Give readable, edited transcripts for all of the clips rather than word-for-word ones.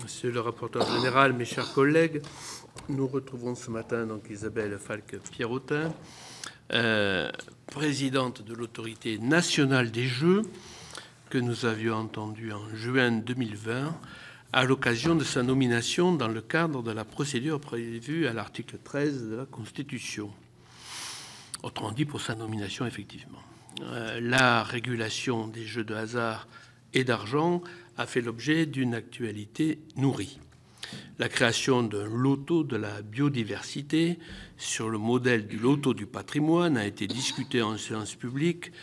Monsieur le rapporteur général, mes chers collègues, nous retrouvons ce matin donc Isabelle Falque-Pierrotin, présidente de l'Autorité nationale des jeux, que nous avions entendue en juin 2020 à l'occasion de sa nomination dans le cadre de la procédure prévue à l'article 13 de la Constitution. Autrement dit, pour sa nomination, effectivement. La régulation des jeux de hasard et d'argent a fait l'objet d'une actualité nourrie. La création d'un loto de la biodiversité sur le modèle du loto du patrimoine a été discutée en séance publique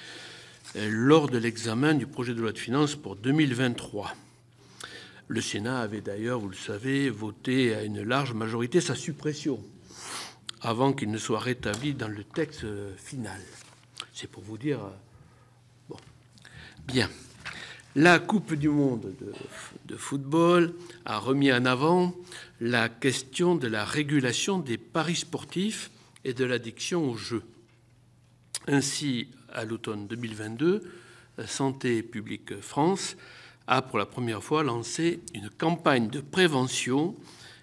lors de l'examen du projet de loi de finances pour 2023. Le Sénat avait d'ailleurs, vous le savez, voté à une large majorité sa suppression avant qu'il ne soit rétabli dans le texte final. C'est pour vous dire... Bon. Bien. La Coupe du monde de football a remis en avant la question de la régulation des paris sportifs et de l'addiction aux jeux. Ainsi, à l'automne 2022, Santé publique France a pour la première fois lancé une campagne de prévention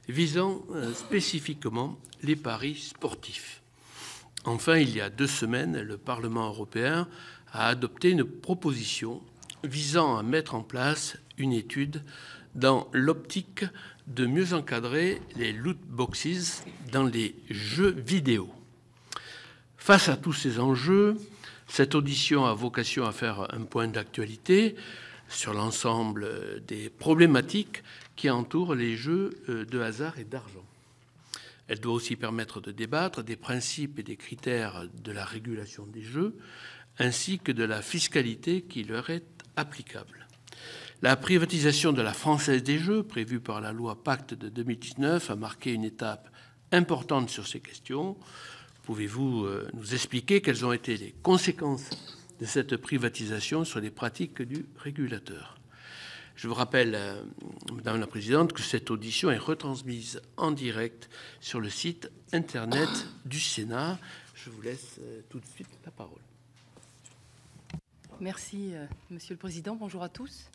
visant spécifiquement les paris sportifs. Enfin, il y a 2 semaines, le Parlement européen a adopté une proposition visant à mettre en place une étude dans l'optique de mieux encadrer les loot boxes dans les jeux vidéo. Face à tous ces enjeux, cette audition a vocation à faire un point d'actualité sur l'ensemble des problématiques qui entourent les jeux de hasard et d'argent. Elle doit aussi permettre de débattre des principes et des critères de la régulation des jeux, ainsi que de la fiscalité qui leur est applicable. La privatisation de la Française des Jeux, prévue par la loi Pacte de 2019, a marqué une étape importante sur ces questions. Pouvez-vous nous expliquer quelles ont été les conséquences de cette privatisation sur les pratiques du régulateur? Je vous rappelle, Madame la Présidente, que cette audition est retransmise en direct sur le site Internet du Sénat. Je vous laisse tout de suite la parole. Merci, Monsieur le Président. Bonjour à tous.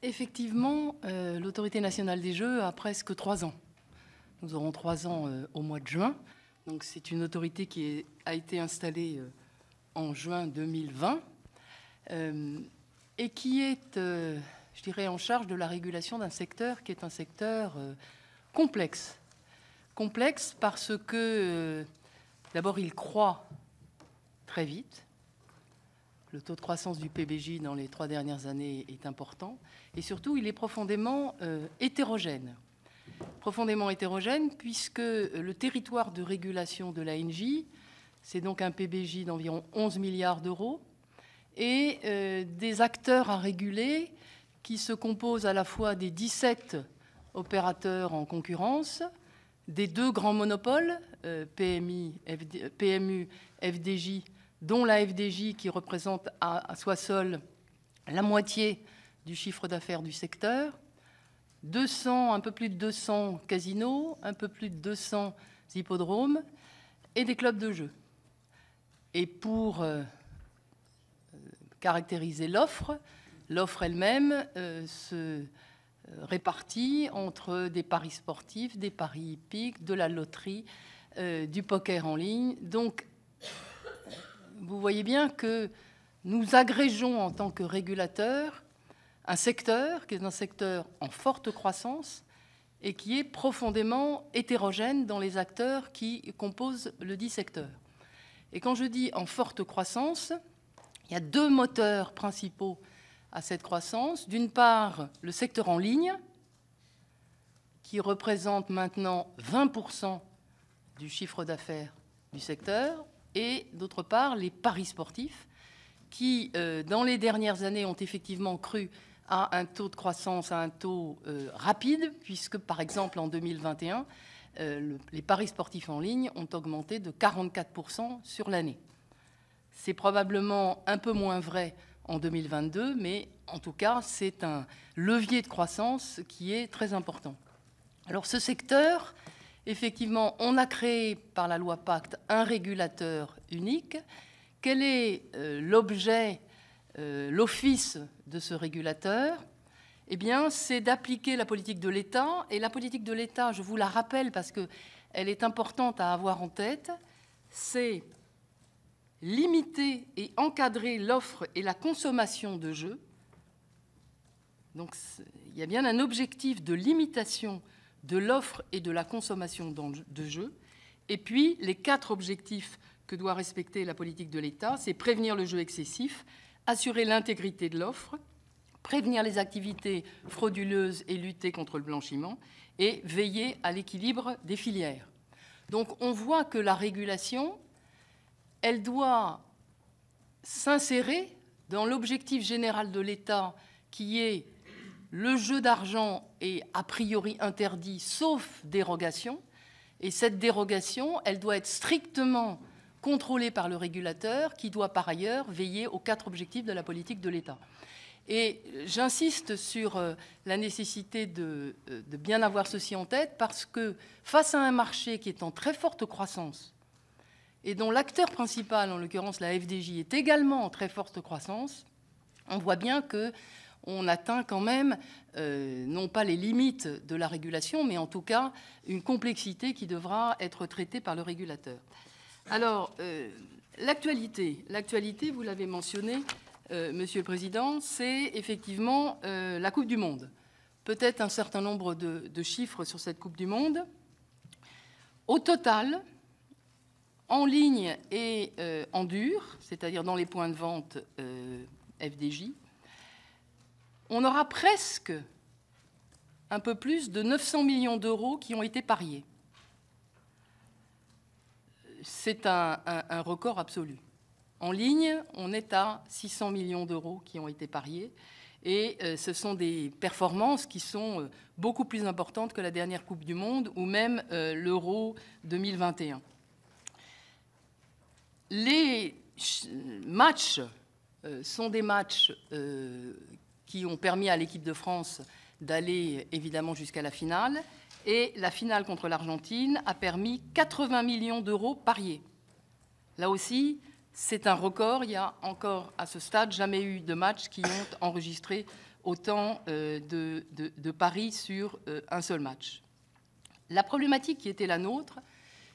Effectivement, l'Autorité nationale des jeux a presque 3 ans. Nous aurons 3 ans au mois de juin. Donc, c'est une autorité qui a été installée en juin 2020 et qui est, je dirais, en charge de la régulation d'un secteur qui est un secteur complexe. Complexe parce que, d'abord, il croît très vite. Le taux de croissance du PBJ dans les 3 dernières années est important. Et surtout, il est profondément hétérogène. Profondément hétérogène puisque le territoire de régulation de l'ANJ, c'est donc un PBJ d'environ 11 milliards d'euros et des acteurs à réguler qui se composent à la fois des 17 opérateurs en concurrence, des 2 grands monopoles, PMU, FDJ, dont la FDJ qui représente à soi seule la moitié du chiffre d'affaires du secteur, un peu plus de 200 casinos, un peu plus de 200 hippodromes et des clubs de jeux. Et pour caractériser l'offre elle-même se répartit entre des paris sportifs, des paris hippiques, de la loterie, du poker en ligne. Donc, vous voyez bien que nous agrégeons en tant que régulateurs un secteur qui est un secteur en forte croissance et qui est profondément hétérogène dans les acteurs qui composent le dit secteur. Et quand je dis en forte croissance, il y a 2 moteurs principaux à cette croissance. D'une part, le secteur en ligne, qui représente maintenant 20% du chiffre d'affaires du secteur, et d'autre part, les paris sportifs, qui, dans les dernières années, ont effectivement cru à un taux de croissance, à un taux rapide, puisque, par exemple, en 2021, les paris sportifs en ligne ont augmenté de 44% sur l'année. C'est probablement un peu moins vrai en 2022, mais en tout cas, c'est un levier de croissance qui est très important. Alors, ce secteur... Effectivement, on a créé par la loi Pacte un régulateur unique. Quel est l'objet, l'office de ce régulateur? eh bien, c'est d'appliquer la politique de l'État. Et la politique de l'État, je vous la rappelle parce qu'elle est importante à avoir en tête, c'est limiter et encadrer l'offre et la consommation de jeux. Donc, il y a bien un objectif de limitation de l'offre et de la consommation de jeux. Et puis, les 4 objectifs que doit respecter la politique de l'État, c'est prévenir le jeu excessif, assurer l'intégrité de l'offre, prévenir les activités frauduleuses et lutter contre le blanchiment, et veiller à l'équilibre des filières. Donc, on voit que la régulation, elle doit s'insérer dans l'objectif général de l'État, qui est le jeu d'argent est a priori interdit, sauf dérogation. Et cette dérogation, elle doit être strictement contrôlée par le régulateur, qui doit par ailleurs veiller aux 4 objectifs de la politique de l'État. Et j'insiste sur la nécessité de bien avoir ceci en tête, parce que face à un marché qui est en très forte croissance, et dont l'acteur principal, en l'occurrence la FDJ, est également en très forte croissance, on voit bien qu'on atteint quand même, non pas les limites de la régulation, mais en tout cas une complexité qui devra être traitée par le régulateur. Alors, l'actualité, vous l'avez mentionné, Monsieur le Président, c'est effectivement la Coupe du Monde. Peut-être un certain nombre de chiffres sur cette Coupe du Monde. Au total, en ligne et en dur, c'est-à-dire dans les points de vente FDJ, on aura presque un peu plus de 900 millions d'euros qui ont été pariés. C'est un record absolu. En ligne, on est à 600 millions d'euros qui ont été pariés, et ce sont des performances qui sont beaucoup plus importantes que la dernière Coupe du Monde ou même l'Euro 2021. Les matchs sont des matchs qui ont permis à l'équipe de France d'aller évidemment jusqu'à la finale, et la finale contre l'Argentine a permis 80 millions d'euros pariés. Là aussi, c'est un record. Il y a encore à ce stade jamais eu de matchs qui ont enregistré autant de paris sur un seul match. La problématique qui était la nôtre,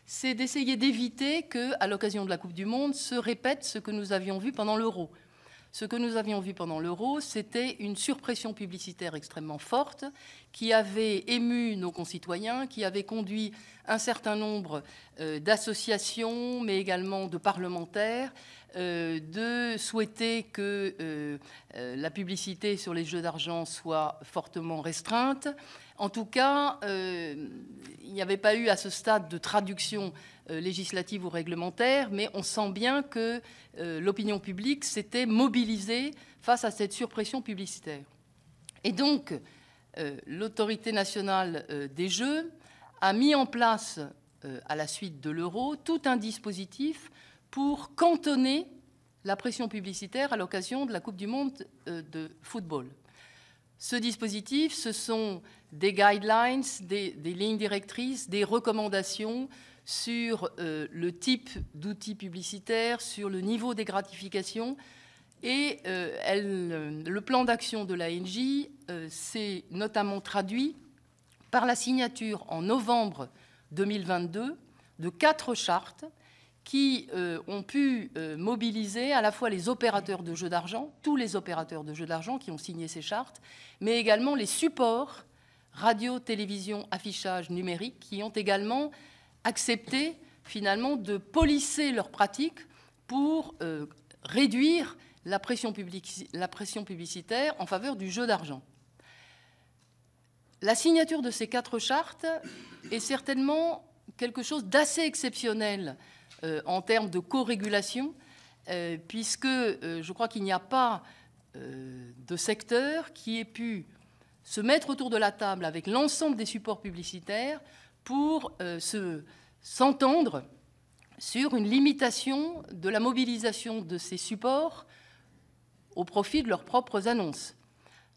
c'est d'essayer d'éviter qu'à l'occasion de la Coupe du Monde se répète ce que nous avions vu pendant l'Euro. Ce que nous avions vu pendant l'Euro, c'était une surpression publicitaire extrêmement forte qui avait ému nos concitoyens, qui avait conduit un certain nombre d'associations, mais également de parlementaires, de souhaiter que la publicité sur les jeux d'argent soit fortement restreinte. En tout cas, il n'y avait pas eu à ce stade de traduction législative ou réglementaire, mais on sent bien que l'opinion publique s'était mobilisée face à cette surpression publicitaire. Et donc, l'autorité nationale des jeux a mis en place, à la suite de l'Euro, tout un dispositif pour cantonner la pression publicitaire à l'occasion de la Coupe du Monde de football. Ce dispositif, ce sont des guidelines, des lignes directrices, des recommandations sur le type d'outils publicitaires, sur le niveau des gratifications. Et le plan d'action de l'ANJ s'est notamment traduit par la signature en novembre 2022 de 4 chartes qui ont pu mobiliser à la fois les opérateurs de jeux d'argent, tous les opérateurs de jeux d'argent qui ont signé ces chartes, mais également les supports radio, télévision, affichage numérique qui ont également accepté finalement de policer leurs pratiques pour réduire la pression publicitaire en faveur du jeu d'argent. La signature de ces 4 chartes est certainement quelque chose d'assez exceptionnel en termes de co-régulation, puisque je crois qu'il n'y a pas de secteur qui ait pu se mettre autour de la table avec l'ensemble des supports publicitaires pour s'entendre sur une limitation de la mobilisation de ces supports au profit de leurs propres annonces.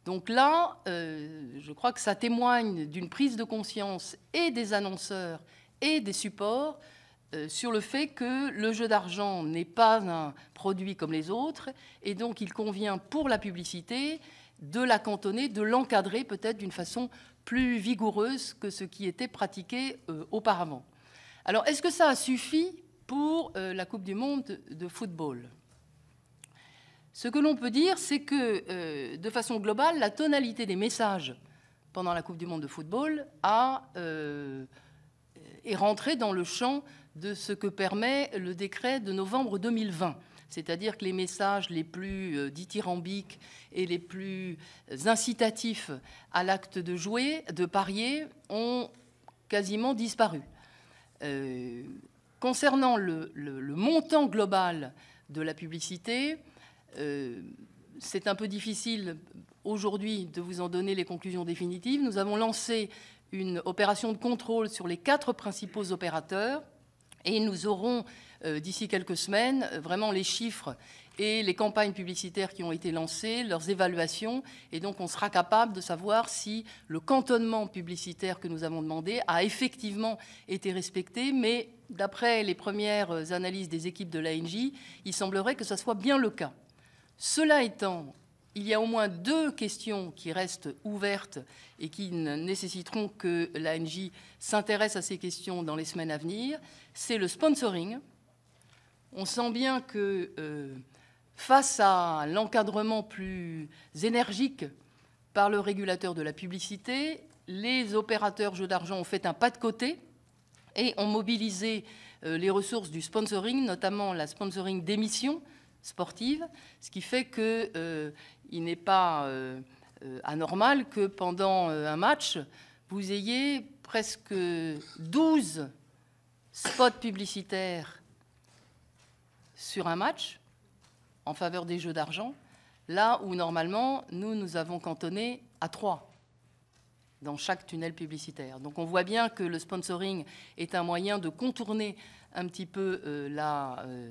Donc là, je crois que ça témoigne d'une prise de conscience et des annonceurs et des supports sur le fait que le jeu d'argent n'est pas un produit comme les autres, et donc il convient pour la publicité de la cantonner, de l'encadrer peut-être d'une façon plus vigoureuse que ce qui était pratiqué auparavant. Alors, est-ce que ça a suffi pour la Coupe du monde de football? Ce que l'on peut dire, c'est que, de façon globale, la tonalité des messages pendant la Coupe du monde de football est rentrée dans le champ de ce que permet le décret de novembre 2020. C'est-à-dire que les messages les plus dithyrambiques et les plus incitatifs à l'acte de jouer, de parier, ont quasiment disparu. Concernant le montant global de la publicité, c'est un peu difficile aujourd'hui de vous en donner les conclusions définitives. Nous avons lancé une opération de contrôle sur les 4 principaux opérateurs et nous aurons d'ici quelques semaines vraiment les chiffres et les campagnes publicitaires qui ont été lancées, leurs évaluations, et donc on sera capable de savoir si le cantonnement publicitaire que nous avons demandé a effectivement été respecté, mais d'après les premières analyses des équipes de l'ANJ, il semblerait que ce soit bien le cas. Cela étant, il y a au moins 2 questions qui restent ouvertes et qui nécessiteront que l'ANJ s'intéresse à ces questions dans les semaines à venir. C'est le sponsoring. On sent bien que face à l'encadrement plus énergique par le régulateur de la publicité, les opérateurs jeux d'argent ont fait un pas de côté et ont mobilisé les ressources du sponsoring, notamment la sponsoring d'émissions sportives, ce qui fait qu'il n'est pas anormal que pendant un match, vous ayez presque 12 spots publicitaires sur un match en faveur des jeux d'argent, là où normalement nous avons cantonné à 3 dans chaque tunnel publicitaire. Donc on voit bien que le sponsoring est un moyen de contourner un petit peu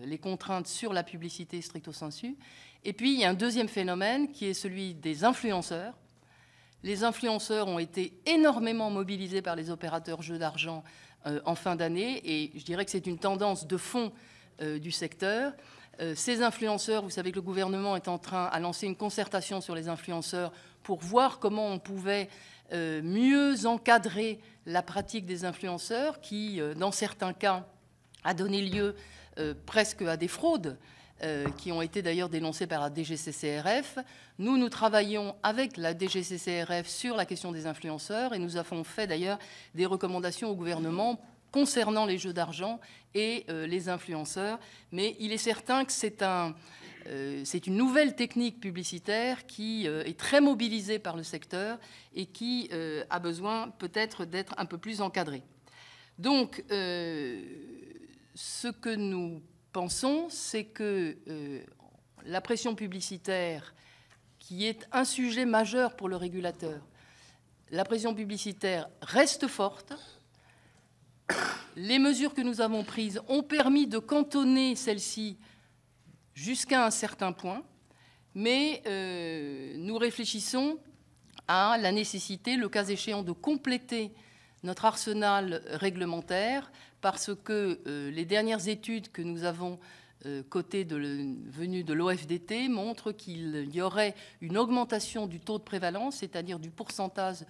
les contraintes sur la publicité stricto sensu. Et puis il y a un deuxième phénomène qui est celui des influenceurs. Les influenceurs ont été énormément mobilisés par les opérateurs jeux d'argent en fin d'année, et je dirais que c'est une tendance de fond du secteur. Ces influenceurs, vous savez que le gouvernement est en train de lancer une concertation sur les influenceurs pour voir comment on pouvait mieux encadrer la pratique des influenceurs qui, dans certains cas, a donné lieu presque à des fraudes qui ont été d'ailleurs dénoncées par la DGCCRF. Nous travaillons avec la DGCCRF sur la question des influenceurs et nous avons fait d'ailleurs des recommandations au gouvernement concernant les jeux d'argent et les influenceurs. Mais il est certain que c'est une nouvelle technique publicitaire qui est très mobilisée par le secteur et qui a besoin peut-être d'être un peu plus encadrée. Donc, ce que nous pensons, c'est que la pression publicitaire, qui est un sujet majeur pour le régulateur, la pression publicitaire reste forte. Les mesures que nous avons prises ont permis de cantonner celle-ci jusqu'à un certain point, mais nous réfléchissons à la nécessité, le cas échéant, de compléter notre arsenal réglementaire parce que les dernières études que nous avons venues de l'OFDT montrent qu'il y aurait une augmentation du taux de prévalence, c'est-à-dire du pourcentage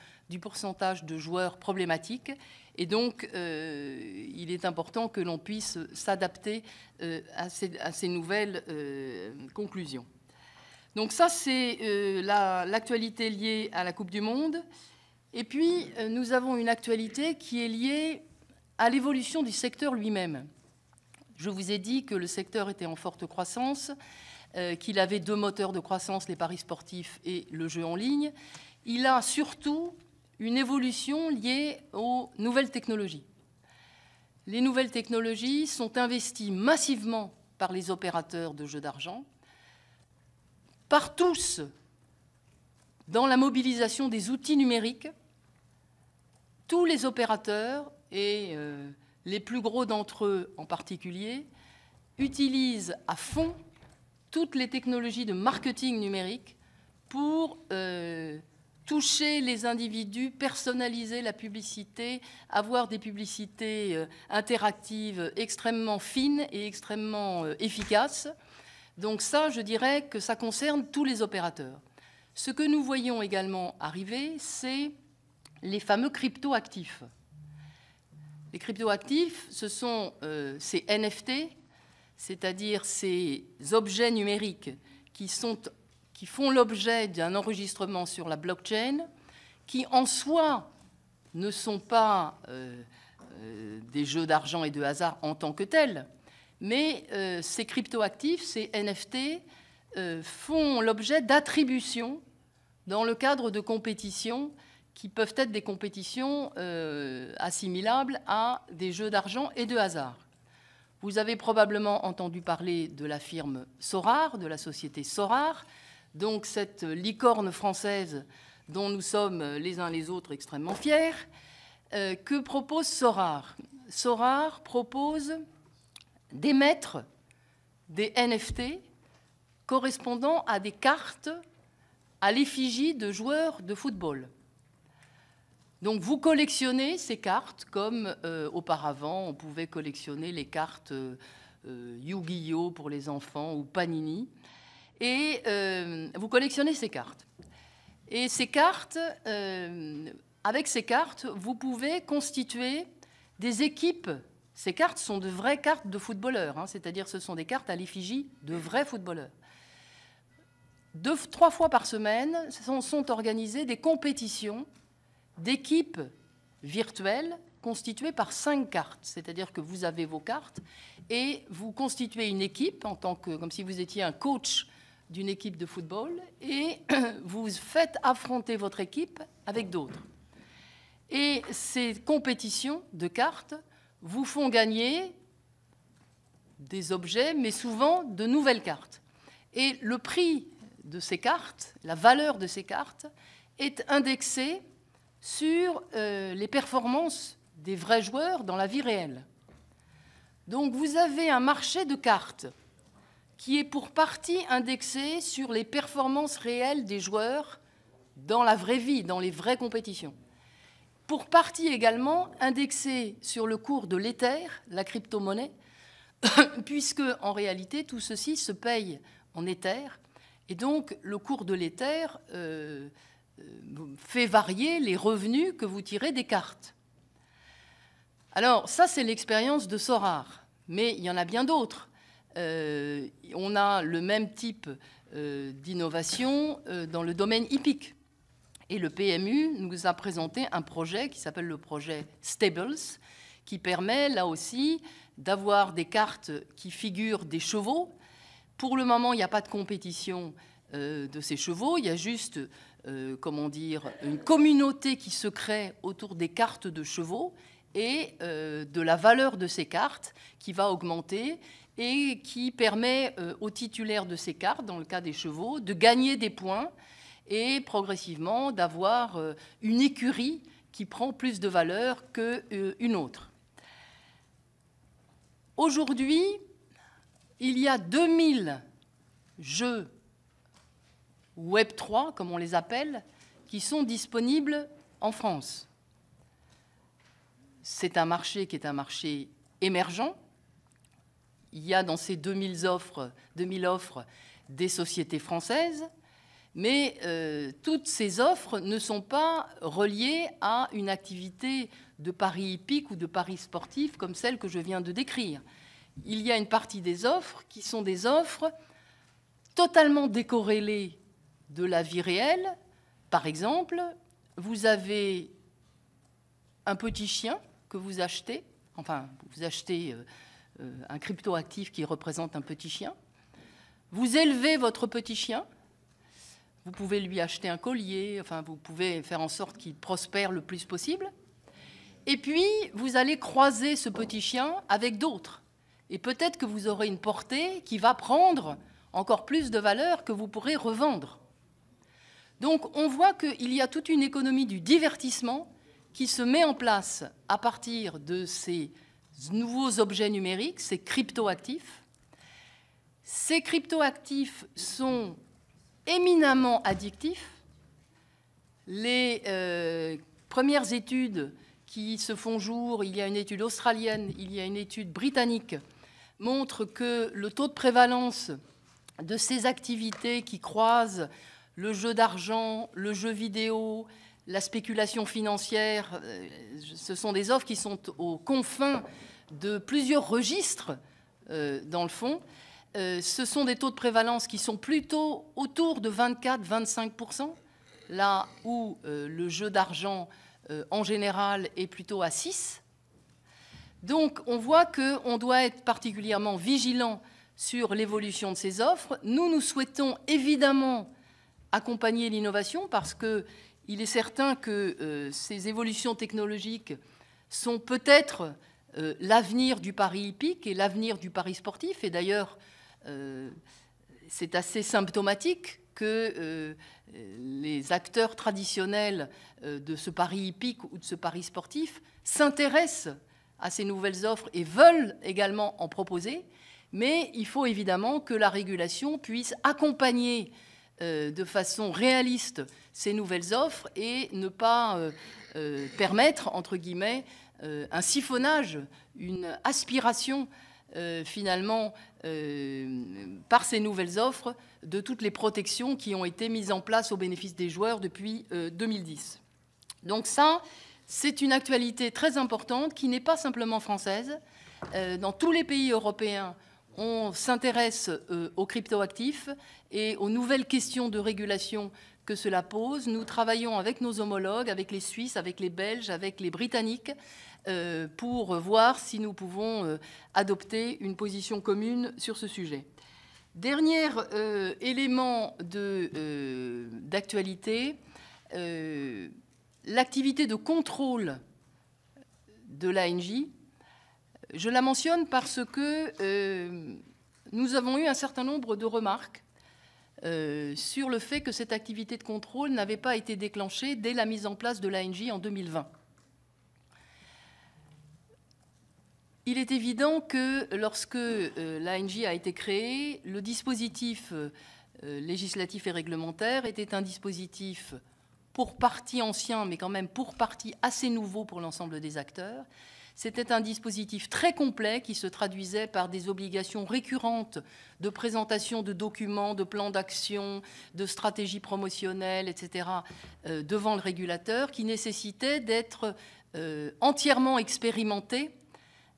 de joueurs problématiques. Et donc, il est important que l'on puisse s'adapter à ces nouvelles conclusions. Donc ça, c'est l'actualité liée à la Coupe du monde. Et puis, nous avons une actualité qui est liée à l'évolution du secteur lui-même. Je vous ai dit que le secteur était en forte croissance, qu'il avait 2 moteurs de croissance, les paris sportifs et le jeu en ligne. Il a surtout une évolution liée aux nouvelles technologies. Les nouvelles technologies sont investies massivement par les opérateurs de jeux d'argent, par tous dans la mobilisation des outils numériques. Tous les opérateurs, et les plus gros d'entre eux en particulier, utilisent à fond toutes les technologies de marketing numérique pour toucher les individus, personnaliser la publicité, avoir des publicités interactives extrêmement fines et extrêmement efficaces. Donc ça, je dirais que ça concerne tous les opérateurs. Ce que nous voyons également arriver, c'est les fameux cryptoactifs. Les cryptoactifs, ce sont ces NFT, c'est-à-dire ces objets numériques qui font l'objet d'un enregistrement sur la blockchain, qui en soi ne sont pas des jeux d'argent et de hasard en tant que tels, mais ces cryptoactifs, ces NFT, font l'objet d'attributions dans le cadre de compétitions qui peuvent être des compétitions assimilables à des jeux d'argent et de hasard. Vous avez probablement entendu parler de la firme Sorare, de la société Sorare, donc cette licorne française dont nous sommes les uns les autres extrêmement fiers. Que propose Sorare? Sorare propose d'émettre des NFT correspondant à des cartes à l'effigie de joueurs de football. Donc vous collectionnez ces cartes comme auparavant on pouvait collectionner les cartes Yu-Gi-Oh pour les enfants ou Panini. Et vous collectionnez ces cartes. Et ces cartes, avec ces cartes, vous pouvez constituer des équipes. Ces cartes sont de vraies cartes de footballeurs, hein, c'est-à-dire ce sont des cartes à l'effigie de vrais footballeurs. 2-3 fois par semaine sont organisées des compétitions d'équipes virtuelles constituées par 5 cartes. C'est-à-dire que vous avez vos cartes et vous constituez une équipe en tant que, comme si vous étiez un coach d'une équipe de football et vous faites affronter votre équipe avec d'autres. Et ces compétitions de cartes vous font gagner des objets, mais souvent de nouvelles cartes. Et le prix de ces cartes, la valeur de ces cartes, est indexée sur les performances des vrais joueurs dans la vie réelle. Donc vous avez un marché de cartes qui est pour partie indexé sur les performances réelles des joueurs dans la vraie vie, dans les vraies compétitions. Pour partie également indexé sur le cours de l'Ether, la crypto-monnaie, puisque en réalité tout ceci se paye en Ether, et donc le cours de l'Ether fait varier les revenus que vous tirez des cartes. Alors ça c'est l'expérience de Sorare, mais il y en a bien d'autres. On a le même type d'innovation dans le domaine hippique. Et le PMU nous a présenté un projet qui s'appelle le projet Stables, qui permet là aussi d'avoir des cartes qui figurent des chevaux. Pour le moment, il n'y a pas de compétition de ces chevaux, il y a juste comment dire, une communauté qui se crée autour des cartes de chevaux et de la valeur de ces cartes qui va augmenter et qui permet aux titulaires de ces cartes, dans le cas des chevaux, de gagner des points et progressivement d'avoir une écurie qui prend plus de valeur qu'une autre. Aujourd'hui, il y a 2000 jeux Web3, comme on les appelle, qui sont disponibles en France. C'est un marché qui est un marché émergent. Il y a dans ces 2000 offres des sociétés françaises, mais toutes ces offres ne sont pas reliées à une activité de paris hippique ou de paris sportif comme celle que je viens de décrire. Il y a une partie des offres qui sont des offres totalement décorrélées de la vie réelle. Par exemple, vous avez un petit chien que vous achetez, enfin, vous achetez un cryptoactif qui représente un petit chien. Vous élevez votre petit chien. Vous pouvez lui acheter un collier, enfin, vous pouvez faire en sorte qu'il prospère le plus possible. Et puis, vous allez croiser ce petit chien avec d'autres. Et peut-être que vous aurez une portée qui va prendre encore plus de valeur que vous pourrez revendre. Donc, on voit qu'il y a toute une économie du divertissement qui se met en place à partir de ces nouveaux objets numériques, ces cryptoactifs. Ces cryptoactifs sont éminemment addictifs. Les premières études qui se font jour, il y a une étude australienne, il y a une étude britannique, montrent que le taux de prévalence de ces activités qui croisent le jeu d'argent, le jeu vidéo, la spéculation financière, ce sont des offres qui sont aux confins de plusieurs registres, dans le fond. Ce sont des taux de prévalence qui sont plutôt autour de 24-25%, là où le jeu d'argent, en général, est plutôt à 6%. Donc, on voit qu'on doit être particulièrement vigilant sur l'évolution de ces offres. Nous souhaitons évidemment accompagner l'innovation parce qu'il est certain que ces évolutions technologiques sont peut-être l'avenir du pari hippique et l'avenir du pari sportif. Et d'ailleurs, c'est assez symptomatique que les acteurs traditionnels de ce pari hippique ou de ce pari sportif s'intéressent à ces nouvelles offres et veulent également en proposer. Mais il faut évidemment que la régulation puisse accompagner de façon réaliste ces nouvelles offres et ne pas permettre, entre guillemets, un siphonnage, une aspiration finalement par ces nouvelles offres de toutes les protections qui ont été mises en place au bénéfice des joueurs depuis 2010. Donc ça, c'est une actualité très importante qui n'est pas simplement française. Dans tous les pays européens, on s'intéresse aux cryptoactifs et aux nouvelles questions de régulation que cela pose. Nous travaillons avec nos homologues, avec les Suisses, avec les Belges, avec les Britanniques, pour voir si nous pouvons adopter une position commune sur ce sujet. Dernier élément d'actualité, l'activité de contrôle de l'ANJ. Je la mentionne parce que nous avons eu un certain nombre de remarques sur le fait que cette activité de contrôle n'avait pas été déclenchée dès la mise en place de l'ANJ en 2020. Il est évident que lorsque l'ANJ a été créée, le dispositif législatif et réglementaire était un dispositif pour partie ancien, mais quand même pour partie assez nouveau pour l'ensemble des acteurs. C'était un dispositif très complet qui se traduisait par des obligations récurrentes de présentation de documents, de plans d'action, de stratégies promotionnelles, etc., devant le régulateur, qui nécessitaient d'être entièrement expérimentés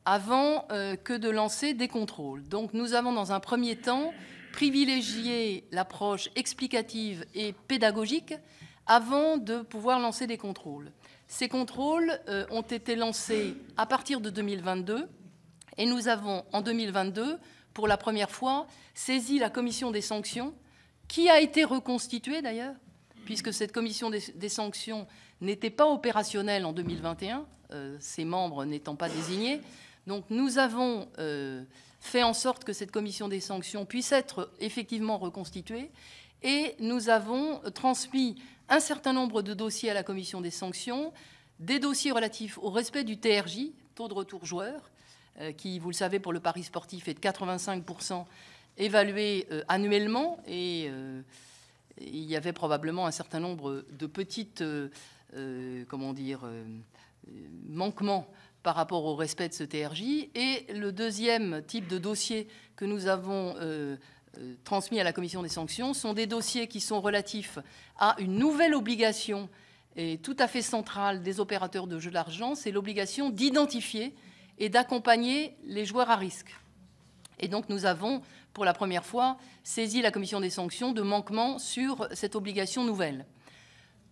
avant que de lancer des contrôles. Donc nous avons dans un premier temps privilégié l'approche explicative et pédagogique avant de pouvoir lancer des contrôles. Ces contrôles ont été lancés à partir de 2022 et nous avons, en 2022, pour la première fois, saisi la commission des sanctions, qui a été reconstituée d'ailleurs, puisque cette commission des sanctions n'était pas opérationnelle en 2021, ses membres n'étant pas désignés. Donc nous avons fait en sorte que cette commission des sanctions puisse être effectivement reconstituée et nous avons transmis un certain nombre de dossiers à la commission des sanctions, des dossiers relatifs au respect du TRJ, taux de retour joueur, qui, vous le savez, pour le pari sportif est de 85% évalué annuellement. Et il y avait probablement un certain nombre de petites manquements par rapport au respect de ce TRJ. Et le deuxième type de dossier que nous avons transmis à la commission des sanctions sont des dossiers qui sont relatifs à une nouvelle obligation et tout à fait centrale des opérateurs de jeux d'argent, c'est l'obligation d'identifier et d'accompagner les joueurs à risque. Et donc nous avons, pour la première fois, saisi la commission des sanctions de manquement sur cette obligation nouvelle.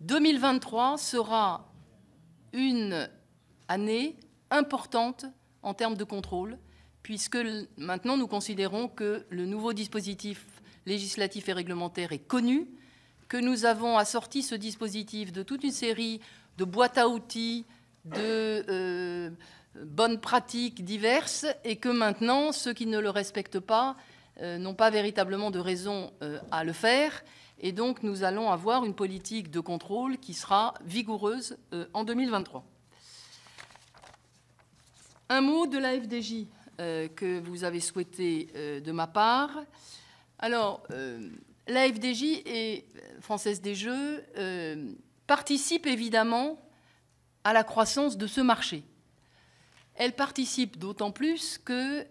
2023 sera une année importante en termes de contrôle, puisque maintenant nous considérons que le nouveau dispositif législatif et réglementaire est connu, que nous avons assorti ce dispositif de toute une série de boîtes à outils, de bonnes pratiques diverses, et que maintenant, ceux qui ne le respectent pas n'ont pas véritablement de raison à le faire. Et donc, nous allons avoir une politique de contrôle qui sera vigoureuse en 2023. Un mot de la FDJ que vous avez souhaité de ma part. Alors, la FDJ et Française des Jeux participe évidemment à la croissance de ce marché. Elle participe d'autant plus que,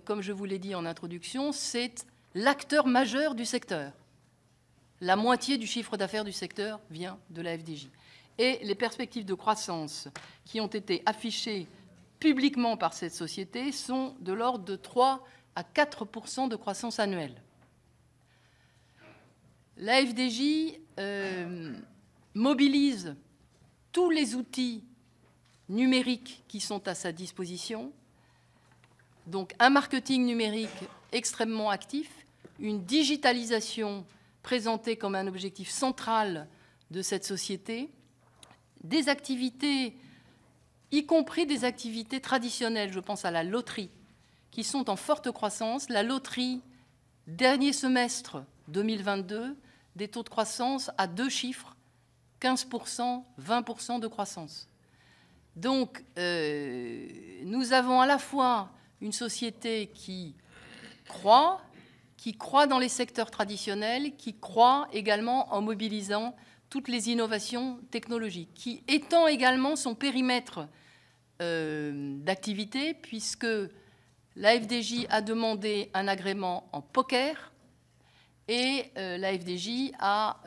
comme je vous l'ai dit en introduction, c'est l'acteur majeur du secteur. La moitié du chiffre d'affaires du secteur vient de la FDJ. Et les perspectives de croissance qui ont été affichées publiquement par cette société sont de l'ordre de 3 à 4% de croissance annuelle. La FDJ mobilise tous les outils numériques qui sont à sa disposition, donc un marketing numérique extrêmement actif, une digitalisation présentée comme un objectif central de cette société, des activités, y compris des activités traditionnelles, je pense à la loterie, qui sont en forte croissance. La loterie, dernier semestre 2022, des taux de croissance à 2 chiffres, 15%, 20% de croissance. Donc, nous avons à la fois une société qui croît dans les secteurs traditionnels, qui croît également en mobilisant toutes les innovations technologiques, qui étend également son périmètre d'activité, puisque la FDJ a demandé un agrément en poker et la FDJ a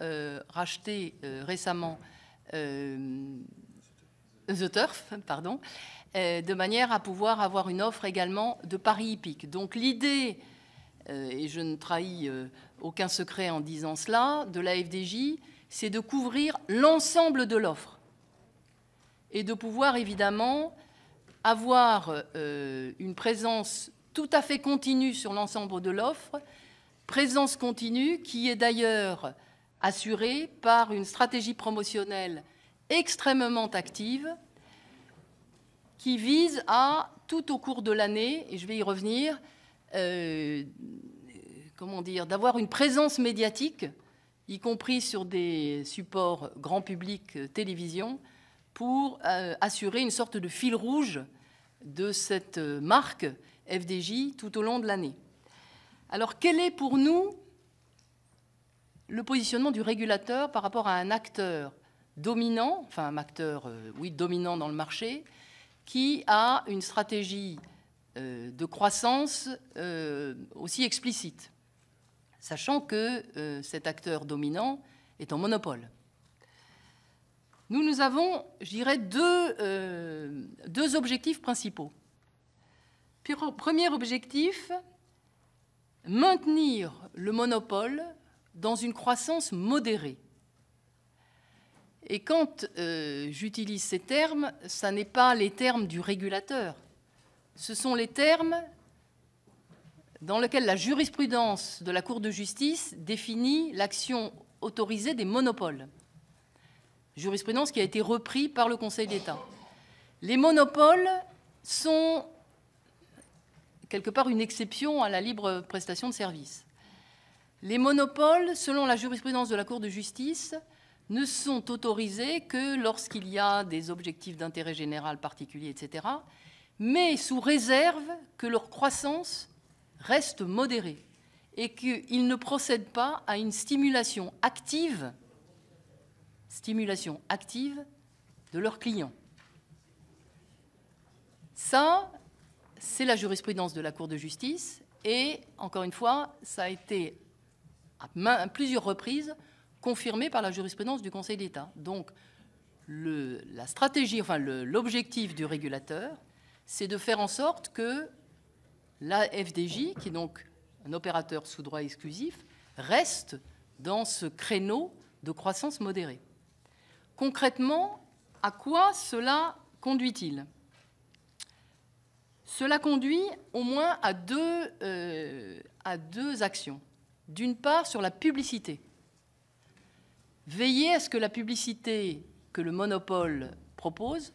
racheté récemment The Turf, pardon, de manière à pouvoir avoir une offre également de paris hippiques. Donc l'idée, et je ne trahis aucun secret en disant cela, de la FDJ, c'est de couvrir l'ensemble de l'offre et de pouvoir évidemment avoir une présence tout à fait continue sur l'ensemble de l'offre, présence continue qui est d'ailleurs assurée par une stratégie promotionnelle extrêmement active qui vise à, tout au cours de l'année, et je vais y revenir, d'avoir une présence médiatique, y compris sur des supports grand public télévision, pour assurer une sorte de fil rouge de cette marque FDJ tout au long de l'année. Alors, quel est pour nous le positionnement du régulateur par rapport à un acteur dominant, enfin un acteur, dominant dans le marché, qui a une stratégie de croissance aussi explicite, sachant que cet acteur dominant est en monopole. Nous avons, je dirais, deux objectifs principaux. Premier objectif, maintenir le monopole dans une croissance modérée. Et quand j'utilise ces termes, ce n'est pas les termes du régulateur, ce sont les termes dans lesquels la jurisprudence de la Cour de justice définit l'action autorisée des monopoles. Jurisprudence qui a été reprise par le Conseil d'État. Les monopoles sont quelque part une exception à la libre prestation de services. Les monopoles, selon la jurisprudence de la Cour de justice, ne sont autorisés que lorsqu'il y a des objectifs d'intérêt général particuliers, etc., mais sous réserve que leur croissance reste modérée et qu'ils ne procèdent pas à une stimulation active de leurs clients. Ça, c'est la jurisprudence de la Cour de justice et, encore une fois, ça a été à plusieurs reprises confirmé par la jurisprudence du Conseil d'État. Donc, la stratégie, l'objectif du régulateur, c'est de faire en sorte que la FDJ, qui est donc un opérateur sous droit exclusif, reste dans ce créneau de croissance modérée. Concrètement, à quoi cela conduit-il ? Cela conduit au moins à deux actions. D'une part, sur la publicité. Veiller à ce que la publicité que le monopole propose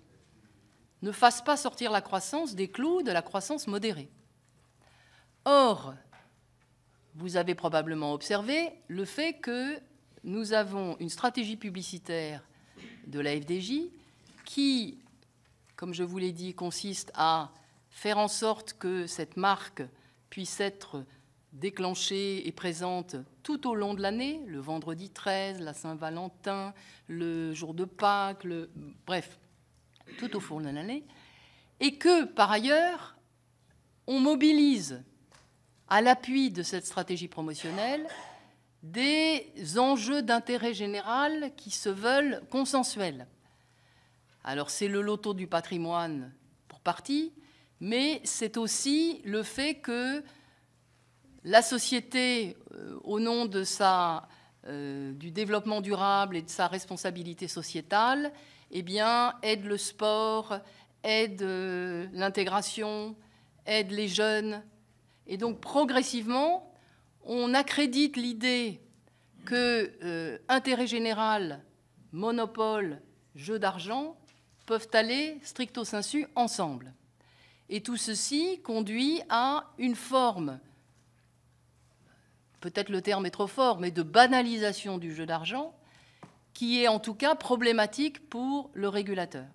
ne fasse pas sortir la croissance des clous de la croissance modérée. Or, vous avez probablement observé le fait que nous avons une stratégie publicitaire de la FDJ qui, comme je vous l'ai dit, consiste à faire en sorte que cette marque puisse être déclenchée et présente tout au long de l'année, le vendredi 13, la Saint-Valentin, le jour de Pâques, bref, tout au fond de l'année, et que, par ailleurs, on mobilise à l'appui de cette stratégie promotionnelle des enjeux d'intérêt général qui se veulent consensuels. Alors c'est le loto du patrimoine pour partie, mais c'est aussi le fait que la société, au nom de du développement durable et de sa responsabilité sociétale, eh bien, aide le sport, aide l'intégration, aide les jeunes. Et donc, progressivement, on accrédite l'idée que intérêt général, monopole, jeu d'argent peuvent aller stricto sensu ensemble. Et tout ceci conduit à une forme, peut-être le terme est trop fort, mais de banalisation du jeu d'argent, qui est en tout cas problématique pour le régulateur.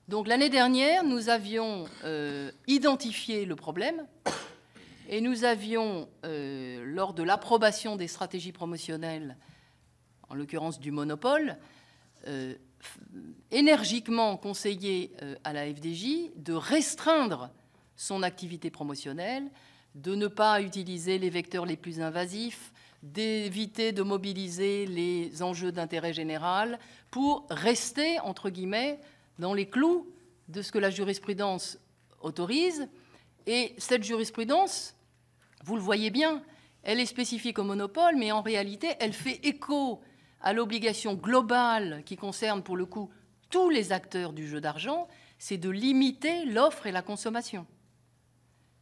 Donc l'année dernière, nous avions identifié le problème et nous avions, lors de l'approbation des stratégies promotionnelles, en l'occurrence du monopole, énergiquement conseillé à la FDJ de restreindre son activité promotionnelle, de ne pas utiliser les vecteurs les plus invasifs, d'éviter de mobiliser les enjeux d'intérêt général pour rester, entre guillemets, dans les clous de ce que la jurisprudence autorise. Et cette jurisprudence, vous le voyez bien, elle est spécifique au monopole, mais en réalité, elle fait écho à l'obligation globale qui concerne, pour le coup, tous les acteurs du jeu d'argent, c'est de limiter l'offre et la consommation.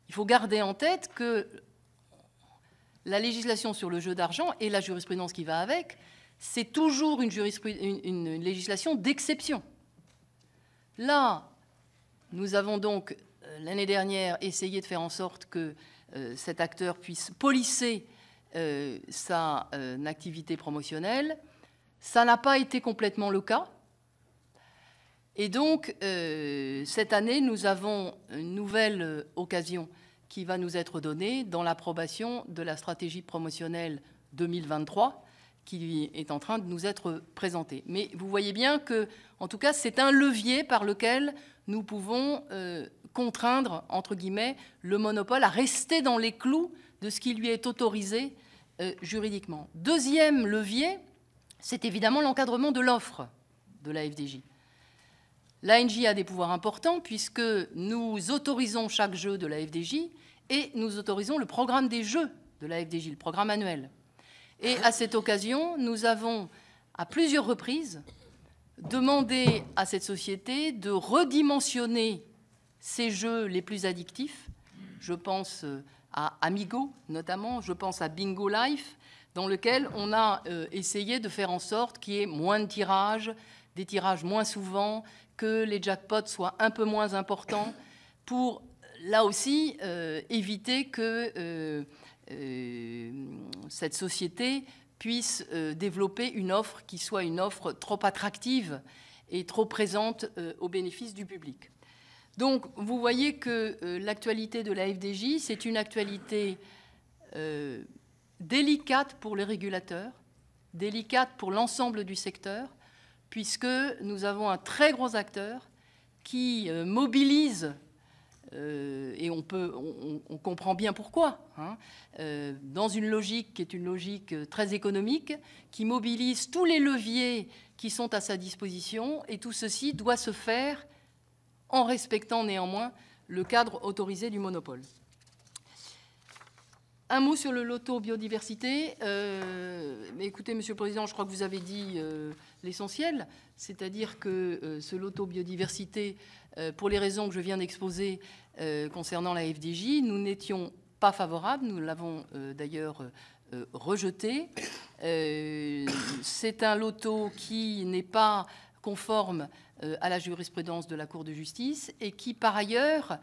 Il faut garder en tête que la législation sur le jeu d'argent et la jurisprudence qui va avec, c'est toujours une législation d'exception. Là, nous avons donc, l'année dernière, essayé de faire en sorte que cet acteur puisse policer sa activité promotionnelle. Ça n'a pas été complètement le cas. Et donc, cette année, nous avons une nouvelle occasion qui va nous être donnée dans l'approbation de la stratégie promotionnelle 2023, qui est en train de nous être présentée. Mais vous voyez bien que, en tout cas, c'est un levier par lequel nous pouvons contraindre, entre guillemets, le monopole à rester dans les clous de ce qui lui est autorisé juridiquement. Deuxième levier, c'est évidemment l'encadrement de l'offre de la FDJ. L'ANJ a des pouvoirs importants puisque nous autorisons chaque jeu de la FDJ et nous autorisons le programme des jeux de la FDJ, le programme annuel. Et à cette occasion, nous avons, à plusieurs reprises, demandé à cette société de redimensionner ses jeux les plus addictifs. Je pense à Amigo, notamment, je pense à Bingo Life, dans lequel on a essayé de faire en sorte qu'il y ait moins de tirages, des tirages moins souvent, que les jackpots soient un peu moins importants, pour, là aussi, éviter que cette société puisse développer une offre qui soit une offre trop attractive et trop présente au bénéfice du public. Donc, vous voyez que l'actualité de la FDJ, c'est une actualité délicate pour les régulateurs, délicate pour l'ensemble du secteur, puisque nous avons un très gros acteur qui mobilise, et on comprend bien pourquoi, hein, dans une logique qui est une logique très économique, qui mobilise tous les leviers qui sont à sa disposition, et tout ceci doit se faire en respectant néanmoins le cadre autorisé du monopole. Un mot sur le loto biodiversité. Écoutez, Monsieur le Président, je crois que vous avez dit l'essentiel, c'est-à-dire que ce loto biodiversité, pour les raisons que je viens d'exposer concernant la FDJ, nous n'étions pas favorables, nous l'avons d'ailleurs rejeté. C'est un loto qui n'est pas conforme à la jurisprudence de la Cour de justice et qui, par ailleurs,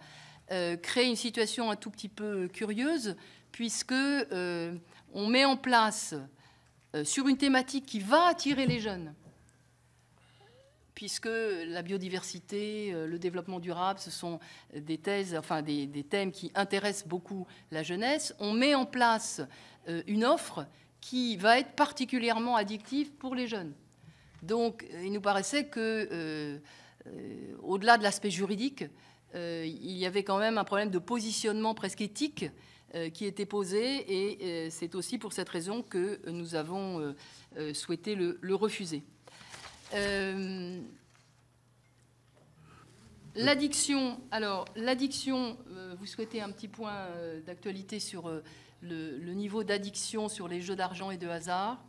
crée une situation un tout petit peu curieuse, puisque on met en place, sur une thématique qui va attirer les jeunes, puisque la biodiversité, le développement durable, ce sont des thèses, enfin des thèmes qui intéressent beaucoup la jeunesse, on met en place une offre qui va être particulièrement addictive pour les jeunes. Donc, il nous paraissait que, au-delà de l'aspect juridique, il y avait quand même un problème de positionnement presque éthique qui était posé, et c'est aussi pour cette raison que nous avons souhaité le refuser. L'addiction, alors l'addiction, vous souhaitez un petit point d'actualité sur le niveau d'addiction sur les jeux d'argent et de hasard.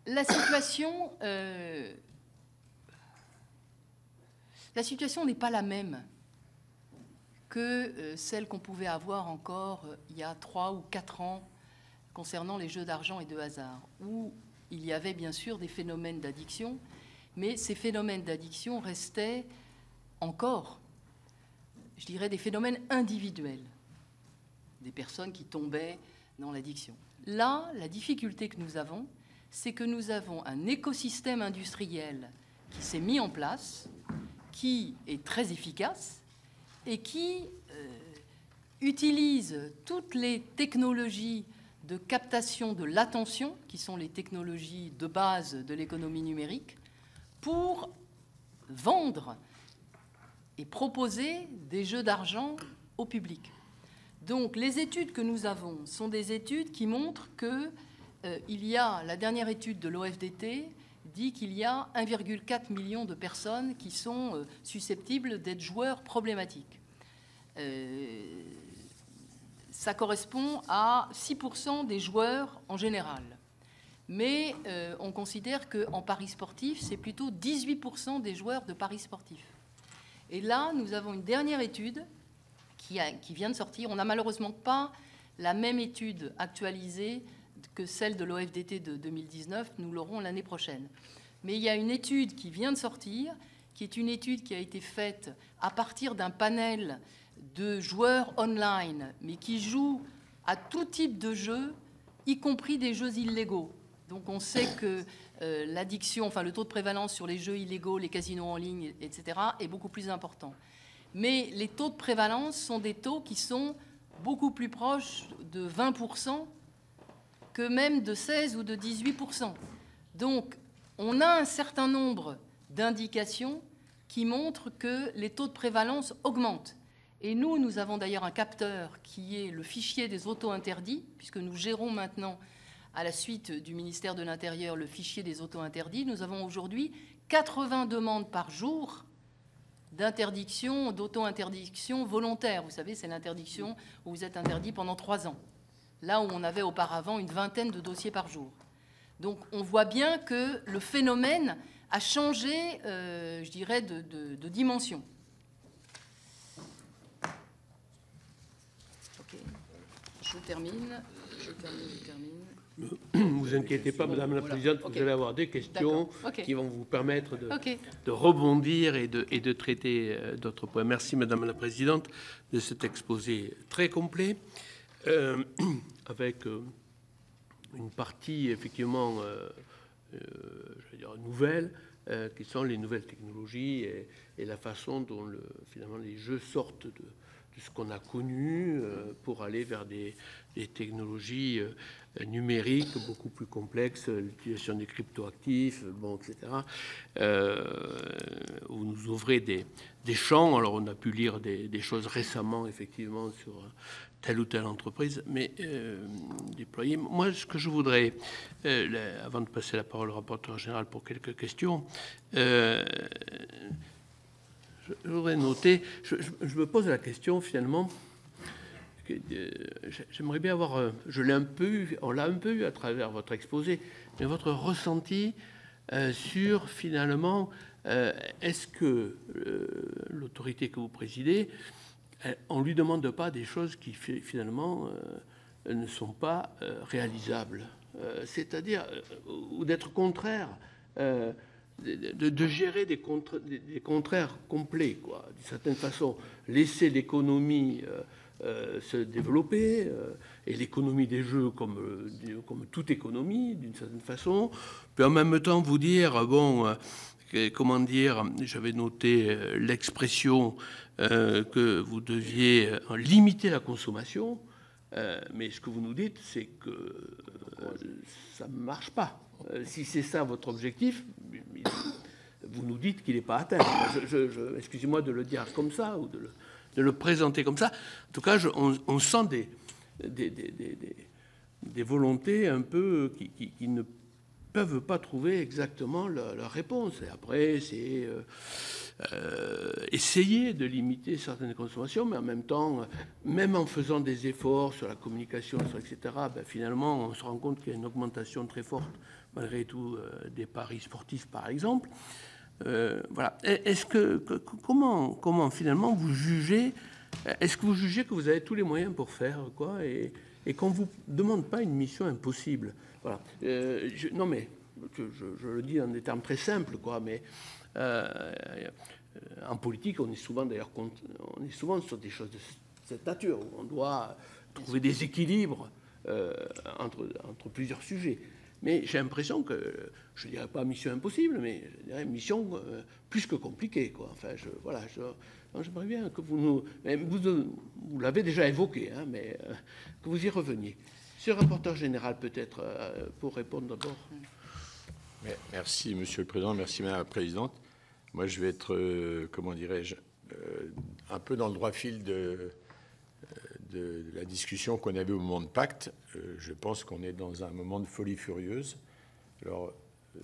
La situation n'est pas la même que celle qu'on pouvait avoir encore il y a 3 ou 4 ans concernant les jeux d'argent et de hasard, où il y avait bien sûr des phénomènes d'addiction, mais ces phénomènes d'addiction restaient encore, je dirais, des phénomènes individuels, des personnes qui tombaient dans l'addiction. Là, la difficulté que nous avons, c'est que nous avons un écosystème industriel qui s'est mis en place, qui est très efficace et qui utilise toutes les technologies de captation de l'attention, qui sont les technologies de base de l'économie numérique, pour vendre et proposer des jeux d'argent au public. Donc les études que nous avons sont des études qui montrent que la dernière étude de l'OFDT dit qu'il y a 1,4 million de personnes qui sont susceptibles d'être joueurs problématiques. Ça correspond à 6% des joueurs en général. Mais on considère qu'en paris sportif, c'est plutôt 18% des joueurs de paris sportifs. Et là, nous avons une dernière étude qui vient de sortir. On n'a malheureusement pas la même étude actualisée que celle de l'OFDT de 2019. Nous l'aurons l'année prochaine. Mais il y a une étude qui vient de sortir, qui est une étude qui a été faite à partir d'un panel de joueurs online, mais qui jouent à tout type de jeux, y compris des jeux illégaux. Donc on sait que l'addiction, enfin le taux de prévalence sur les jeux illégaux, les casinos en ligne, etc., est beaucoup plus important. Mais les taux de prévalence sont des taux qui sont beaucoup plus proches de 20% que même de 16 ou de 18%. Donc on a un certain nombre d'indications qui montrent que les taux de prévalence augmentent. Et nous avons d'ailleurs un capteur qui est le fichier des auto-interdits, puisque nous gérons maintenant, à la suite du ministère de l'Intérieur, le fichier des auto-interdits. Nous avons aujourd'hui 80 demandes par jour d'interdiction, d'auto-interdiction volontaire. Vous savez, c'est l'interdiction où vous êtes interdit pendant 3 ans, là où on avait auparavant une vingtaine de dossiers par jour. Donc on voit bien que le phénomène a changé, je dirais, de dimension. Ok, je termine. Ne vous inquiétez pas, Madame la Présidente, vous allez avoir des questions qui vont vous permettre de rebondir et de traiter d'autres points. Merci, Madame la Présidente, de cet exposé très complet, avec une partie effectivement je vais dire nouvelle, qui sont les nouvelles technologies et la façon dont finalement les jeux sortent de ce qu'on a connu pour aller vers des technologies numériques beaucoup plus complexes, l'utilisation des cryptoactifs, bon, etc. Vous nous ouvrez des champs. Alors on a pu lire des choses récemment, effectivement, sur telle ou telle entreprise, mais déployer. Moi, ce que je voudrais, avant de passer la parole au rapporteur général pour quelques questions, je voudrais noter, je me pose la question finalement, j'aimerais bien avoir, on l'a un peu eu à travers votre exposé, mais votre ressenti sur finalement, est-ce que l'autorité que vous présidez, on ne lui demande pas des choses qui finalement ne sont pas réalisables, c'est-à-dire, ou d'être contraire, de gérer des contraires complets, quoi, d'une certaine façon, laisser l'économie se développer, et l'économie des jeux comme toute économie, d'une certaine façon, puis en même temps vous dire, bon, comment dire, j'avais noté l'expression que vous deviez limiter la consommation, mais ce que vous nous dites, c'est que ça ne marche pas. Si c'est ça votre objectif, vous nous dites qu'il n'est pas atteint. Excusez-moi de le dire comme ça, ou le présenter comme ça. En tout cas, on sent des volontés un peu qui ne peuvent pas trouver exactement leur réponse. Et après, c'est essayer de limiter certaines consommations, mais en même temps, même en faisant des efforts sur la communication, etc., ben, finalement, on se rend compte qu'il y a une augmentation très forte, malgré tout, des paris sportifs, par exemple. Voilà. Comment finalement vous jugez? Est-ce que vous jugez que vous avez tous les moyens pour faire quoi, et qu'on ne vous demande pas une mission impossible? Voilà. Non, mais je le dis en des termes très simples, quoi, mais en politique, on est souvent d'ailleurs sur des choses de cette nature, où on doit trouver des équilibres entre plusieurs sujets. Mais j'ai l'impression que, je ne dirais pas mission impossible, mais je dirais mission plus que compliquée, quoi. Enfin, j'aimerais bien que vous l'avez déjà évoqué, hein, mais que vous y reveniez. Monsieur le rapporteur général, peut-être, pour répondre d'abord. Merci, Monsieur le Président. Merci, Madame la Présidente. Moi, je vais être, comment dirais-je, un peu dans le droit fil de la discussion qu'on avait au moment de Pacte. Je pense qu'on est dans un moment de folie furieuse. Alors,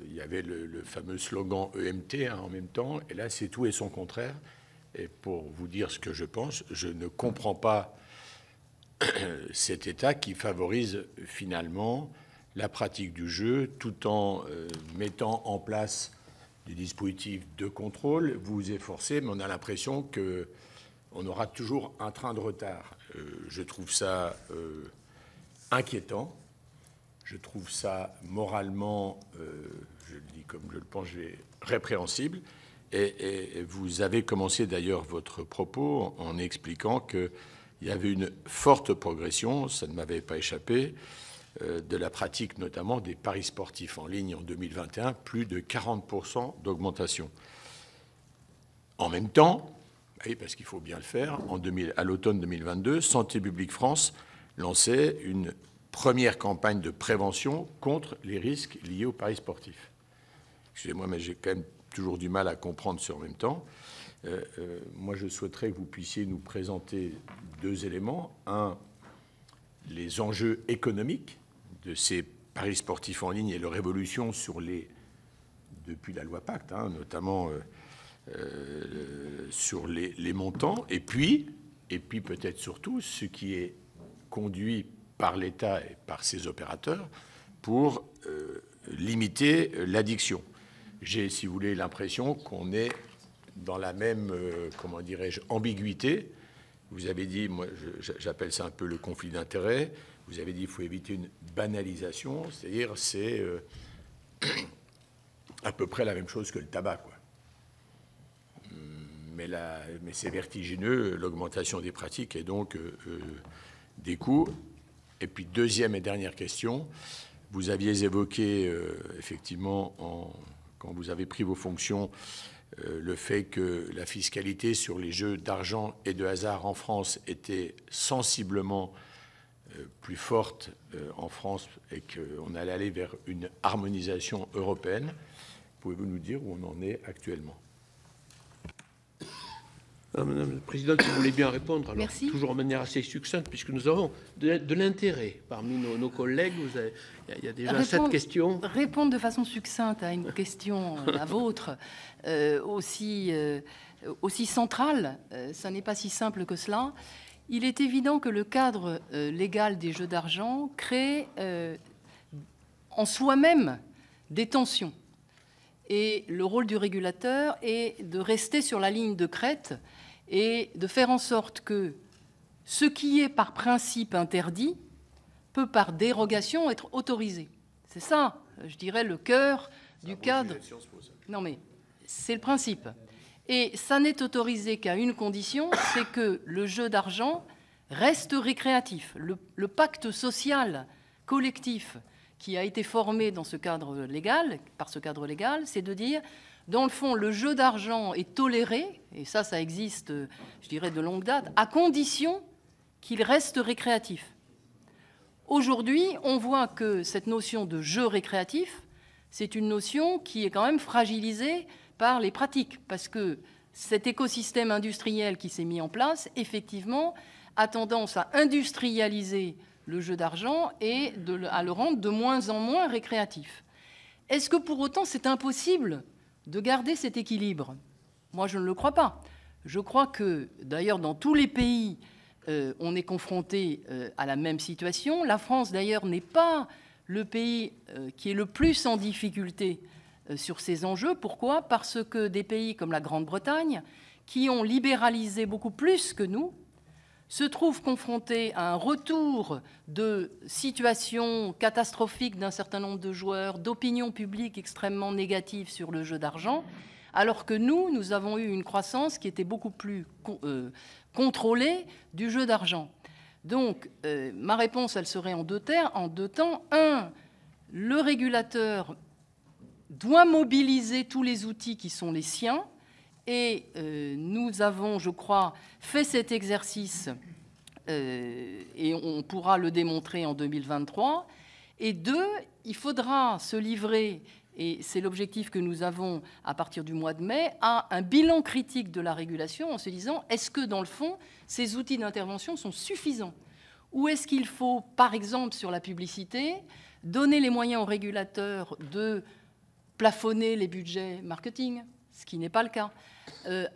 il y avait le fameux slogan EMT, hein, en même temps, et là, c'est tout et son contraire. Et pour vous dire ce que je pense, je ne comprends pas cet État qui favorise finalement la pratique du jeu tout en mettant en place des dispositifs de contrôle. Vous vous efforcez, mais on a l'impression qu'on aura toujours un train de retard. Je trouve ça inquiétant. Je trouve ça moralement, je le dis comme je le pense, répréhensible. Et vous avez commencé d'ailleurs votre propos en expliquant qu'il y avait une forte progression, ça ne m'avait pas échappé, de la pratique notamment des paris sportifs en ligne en 2021, plus de 40% d'augmentation. En même temps, oui, parce qu'il faut bien le faire, à l'automne 2022, Santé publique France lançait une première campagne de prévention contre les risques liés aux paris sportifs. Excusez-moi, mais j'ai quand même toujours du mal à comprendre ce en même temps. Moi, je souhaiterais que vous puissiez nous présenter deux éléments. Un, les enjeux économiques de ces paris sportifs en ligne et leur évolution depuis la loi Pacte, hein, notamment sur les montants, et puis peut-être surtout ce qui est conduit par l'État et par ses opérateurs pour limiter l'addiction. J'ai, si vous voulez, l'impression qu'on est dans la même, comment dirais-je, ambiguïté. Vous avez dit, moi j'appelle ça un peu le conflit d'intérêts, vous avez dit qu'il faut éviter une banalisation, c'est-à-dire c'est à peu près la même chose que le tabac, quoi. Mais c'est vertigineux, l'augmentation des pratiques et donc des coûts. Et puis deuxième et dernière question, vous aviez évoqué effectivement, quand vous avez pris vos fonctions, le fait que la fiscalité sur les jeux d'argent et de hasard en France était sensiblement plus forte en France et qu'on allait aller vers une harmonisation européenne. Pouvez-vous nous dire où on en est actuellement ? Madame la Présidente, si vous voulez bien répondre, alors, merci. Toujours de manière assez succincte, puisque nous avons de l'intérêt parmi nos collègues. Il y a déjà 7 questions. Répondre de façon succincte à une question, la vôtre, aussi centrale, ça n'est pas si simple que cela. Il est évident que le cadre légal des jeux d'argent crée en soi-même des tensions. Et le rôle du régulateur est de rester sur la ligne de crête et de faire en sorte que ce qui est par principe interdit peut par dérogation être autorisé. C'est ça, je dirais, le cœur du cadre. Non mais c'est le principe. Et ça n'est autorisé qu'à une condition, c'est que le jeu d'argent reste récréatif. Le pacte social collectif qui a été formé dans ce cadre légal, par ce cadre légal, c'est de dire, dans le fond, le jeu d'argent est toléré, et ça existe, je dirais, de longue date, à condition qu'il reste récréatif. Aujourd'hui, on voit que cette notion de jeu récréatif, c'est une notion qui est quand même fragilisée par les pratiques, parce que cet écosystème industriel qui s'est mis en place, effectivement, a tendance à industrialiser le jeu d'argent et à le rendre de moins en moins récréatif. Est-ce que pour autant c'est impossible de garder cet équilibre? Moi, je ne le crois pas. Je crois que, d'ailleurs, dans tous les pays, on est confronté à la même situation. La France, d'ailleurs, n'est pas le pays qui est le plus en difficulté sur ces enjeux. Pourquoi? Parce que des pays comme la Grande-Bretagne, qui ont libéralisé beaucoup plus que nous, se trouvent confrontés à un retour de situations catastrophiques d'un certain nombre de joueurs, d'opinions publiques extrêmement négatives sur le jeu d'argent, alors que nous avons eu une croissance qui était beaucoup plus contrôlée du jeu d'argent. Donc, ma réponse, elle serait en deux temps. Un, le régulateur doit mobiliser tous les outils qui sont les siens, et nous avons, je crois, fait cet exercice, et on pourra le démontrer en 2023. Et deux, il faudra se livrer, et c'est l'objectif que nous avons à partir du mois de mai, à un bilan critique de la régulation en se disant, est-ce que, dans le fond, ces outils d'intervention sont suffisants? Ou est-ce qu'il faut, par exemple, sur la publicité, donner les moyens aux régulateurs de plafonner les budgets marketing, ce qui n'est pas le cas,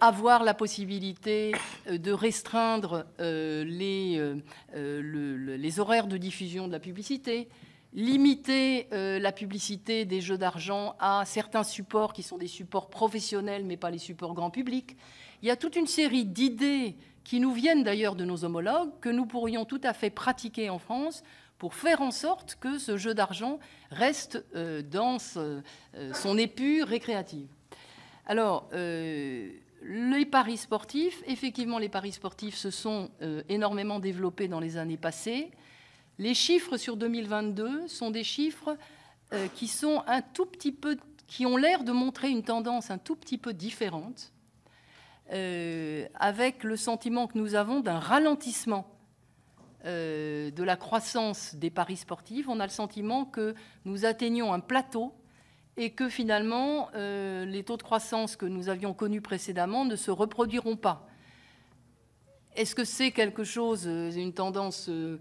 avoir la possibilité de restreindre les horaires de diffusion de la publicité, limiter la publicité des jeux d'argent à certains supports qui sont des supports professionnels, mais pas les supports grand public. Il y a toute une série d'idées qui nous viennent d'ailleurs de nos homologues, que nous pourrions tout à fait pratiquer en France pour faire en sorte que ce jeu d'argent reste dans son épure récréative. Alors, les paris sportifs, effectivement, les paris sportifs se sont énormément développés dans les années passées. Les chiffres sur 2022 sont des chiffres qui sont un tout petit peu, qui ont l'air de montrer une tendance un tout petit peu différente, avec le sentiment que nous avons d'un ralentissement de la croissance des paris sportifs. On a le sentiment que nous atteignons un plateau et que finalement, les taux de croissance que nous avions connus précédemment ne se reproduiront pas. Est-ce que c'est quelque chose, une tendance de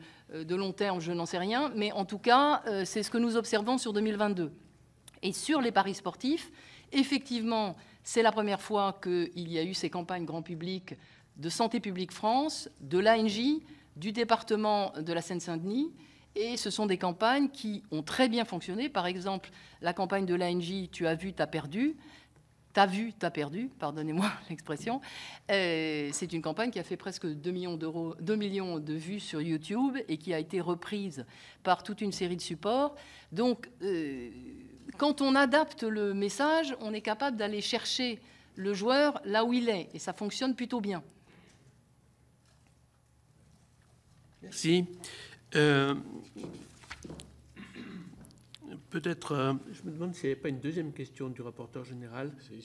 long terme? Je n'en sais rien, mais en tout cas, c'est ce que nous observons sur 2022. Et sur les paris sportifs, effectivement, c'est la première fois qu'il y a eu ces campagnes grand public de Santé publique France, de l'ANJ, du département de la Seine-Saint-Denis, et ce sont des campagnes qui ont très bien fonctionné. Par exemple, la campagne de l'ANJ « Tu as vu, t'as perdu », « T'as vu, t'as perdu », pardonnez-moi l'expression. C'est une campagne qui a fait presque 2 millions de vues sur YouTube et qui a été reprise par toute une série de supports. Donc, quand on adapte le message, on est capable d'aller chercher le joueur là où il est, et ça fonctionne plutôt bien. Merci. Peut-être, je me demande s'il n'y avait pas une deuxième question du rapporteur général. C'est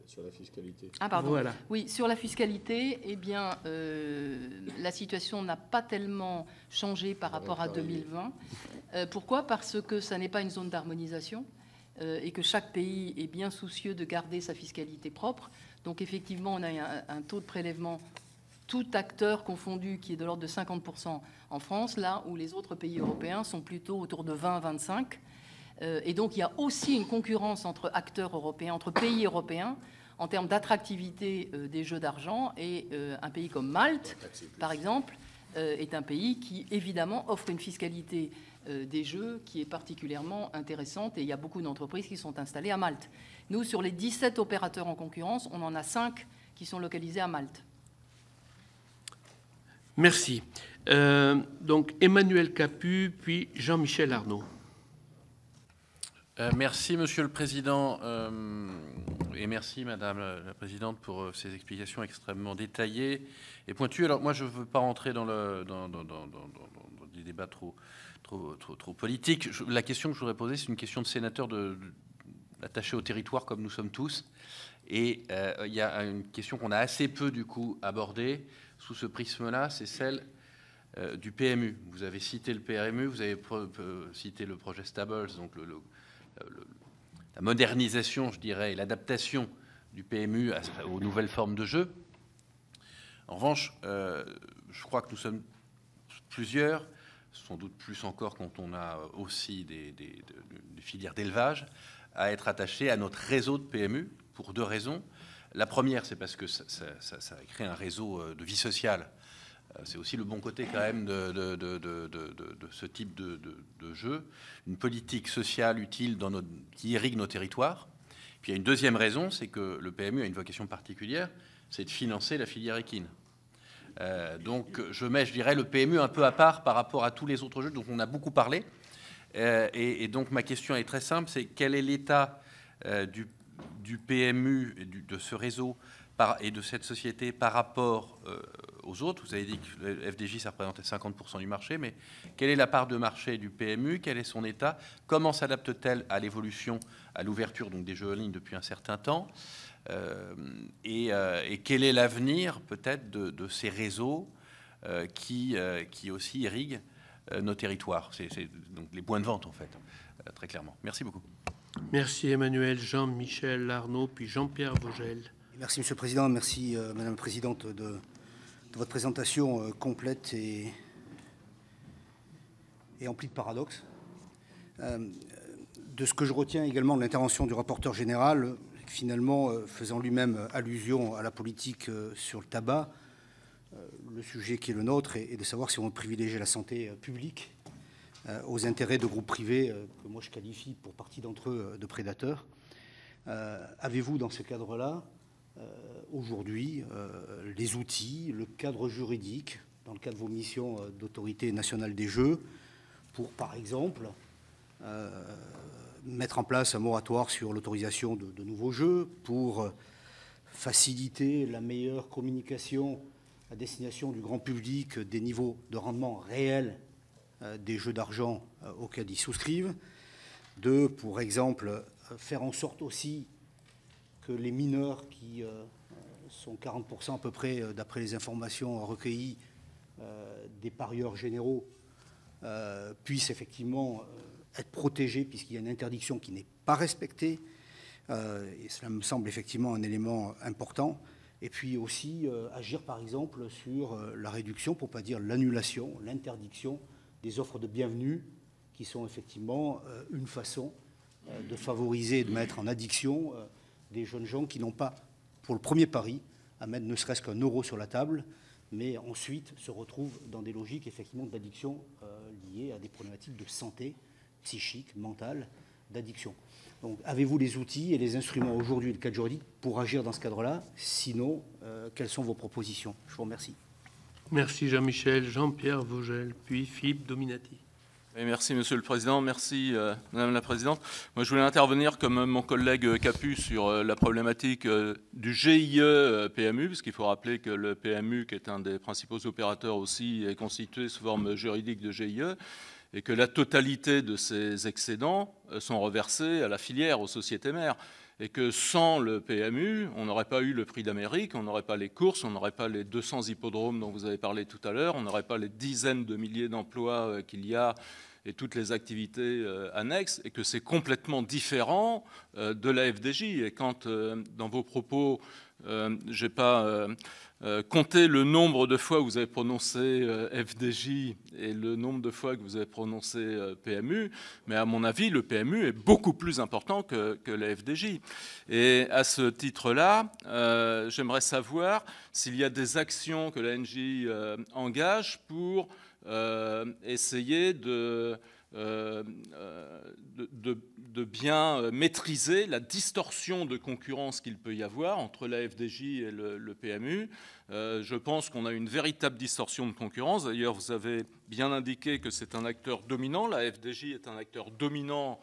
sur la fiscalité. Ah, pardon. Voilà. Oui, sur la fiscalité, eh bien, la situation n'a pas tellement changé par rapport à 2020. Pourquoi? Parce que ça n'est pas une zone d'harmonisation et que chaque pays est bien soucieux de garder sa fiscalité propre. Donc, effectivement, on a un taux de prélèvement tout acteur confondu qui est de l'ordre de 50% en France, là où les autres pays européens sont plutôt autour de 20 à 25. Et donc, il y a aussi une concurrence entre acteurs européens, entre pays européens, en termes d'attractivité des jeux d'argent. Et un pays comme Malte, par exemple, est un pays qui, évidemment, offre une fiscalité des jeux qui est particulièrement intéressante. Et il y a beaucoup d'entreprises qui sont installées à Malte. Nous, sur les 17 opérateurs en concurrence, on en a 5 qui sont localisés à Malte. Merci. Donc, Emmanuel Capus, puis Jean-Michel Arnaud. Merci, Monsieur le Président, et merci, Madame la Présidente, pour ces explications extrêmement détaillées et pointues. Alors, moi, je ne veux pas rentrer dans des débats trop politiques. La question que je voudrais poser, c'est une question de sénateur attaché au territoire, comme nous sommes tous. Et il y a une question qu'on a assez peu, du coup, abordée sous ce prisme-là, c'est celle du PMU. Vous avez cité le PMU, vous avez cité le projet Stables, donc la modernisation, je dirais, et l'adaptation du PMU aux nouvelles formes de jeu. En revanche, je crois que nous sommes plusieurs, sans doute plus encore quand on a aussi des filières d'élevage, à être attachés à notre réseau de PMU pour 2 raisons. La première, c'est parce que ça crée un réseau de vie sociale. C'est aussi le bon côté quand même de ce type de jeu, une politique sociale utile qui irrigue nos territoires. Puis il y a une deuxième raison, c'est que le PMU a une vocation particulière, c'est de financer la filière équine. Donc je mets, je dirais, le PMU un peu à part par rapport à tous les autres jeux dont on a beaucoup parlé. Et donc ma question est très simple, c'est quel est l'état du PMU et de ce réseau et de cette société par rapport aux autres. Vous avez dit que le FDJ, ça représentait 50% du marché, mais quelle est la part de marché du PMU? Quel est son état? Comment s'adapte-t-elle à l'évolution, à l'ouverture donc des jeux en ligne depuis un certain temps? Et quel est l'avenir peut-être de ces réseaux qui aussi irriguent nos territoires? C'est donc les points de vente, en fait, très clairement. Merci beaucoup. Merci Emmanuel, Jean-Michel Arnaud, puis Jean-Pierre Vogel. Merci Monsieur le Président, merci Madame la Présidente de votre présentation complète et emplie de paradoxes. De ce que je retiens également de l'intervention du rapporteur général, finalement, faisant lui-même allusion à la politique sur le tabac, le sujet qui est le nôtre est de savoir si on veut privilégier la santé publique aux intérêts de groupes privés que moi je qualifie pour partie d'entre eux de prédateurs. Avez-vous dans ce cadre-là aujourd'hui les outils, le cadre juridique, dans le cadre de vos missions d'autorité nationale des jeux, pour, par exemple, mettre en place un moratoire sur l'autorisation de nouveaux jeux, pour faciliter la meilleure communication à destination du grand public des niveaux de rendement réels des jeux d'argent auxquels ils souscrivent, de, pour exemple, faire en sorte aussi que les mineurs, qui sont 40% à peu près, d'après les informations recueillies, des parieurs généraux, puissent effectivement être protégés, puisqu'il y a une interdiction qui n'est pas respectée. Et cela me semble effectivement un élément important. Et puis aussi agir, par exemple, sur la réduction, pour ne pas dire l'annulation, l'interdiction des offres de bienvenue, qui sont effectivement une façon de favoriser et de mettre en addiction des jeunes gens qui n'ont pas, pour le premier pari, à mettre ne serait-ce qu'un euro sur la table, mais ensuite se retrouvent dans des logiques effectivement d'addiction liées à des problématiques de santé psychique, mentale, d'addiction. Donc avez-vous les outils et les instruments aujourd'hui, le cadre juridique, pour agir dans ce cadre-là? Sinon, quelles sont vos propositions? Je vous remercie. Merci Jean-Michel, Jean-Pierre Vogel, puis Philippe Dominati. Oui, merci Monsieur le Président, merci Madame la Présidente. Moi je voulais intervenir comme mon collègue Capu sur la problématique du GIE PMU, parce qu'il faut rappeler que le PMU, qui est un des principaux opérateurs aussi, est constitué sous forme juridique de GIE, et que la totalité de ces excédents sont reversés à la filière, aux sociétés mères. Et que sans le PMU, on n'aurait pas eu le prix d'Amérique, on n'aurait pas les courses, on n'aurait pas les 200 hippodromes dont vous avez parlé tout à l'heure, on n'aurait pas les dizaines de milliers d'emplois qu'il y a et toutes les activités annexes, et que c'est complètement différent de la FDJ. Et quand, dans vos propos, je n'ai pas compté le nombre de fois où vous avez prononcé FDJ et le nombre de fois que vous avez prononcé PMU, mais à mon avis, le PMU est beaucoup plus important que la FDJ. Et à ce titre-là, j'aimerais savoir s'il y a des actions que la NJ engage pour essayer de bien maîtriser la distorsion de concurrence qu'il peut y avoir entre la FDJ et le PMU. Je pense qu'on a une véritable distorsion de concurrence. D'ailleurs, vous avez bien indiqué que c'est un acteur dominant. La FDJ est un acteur dominant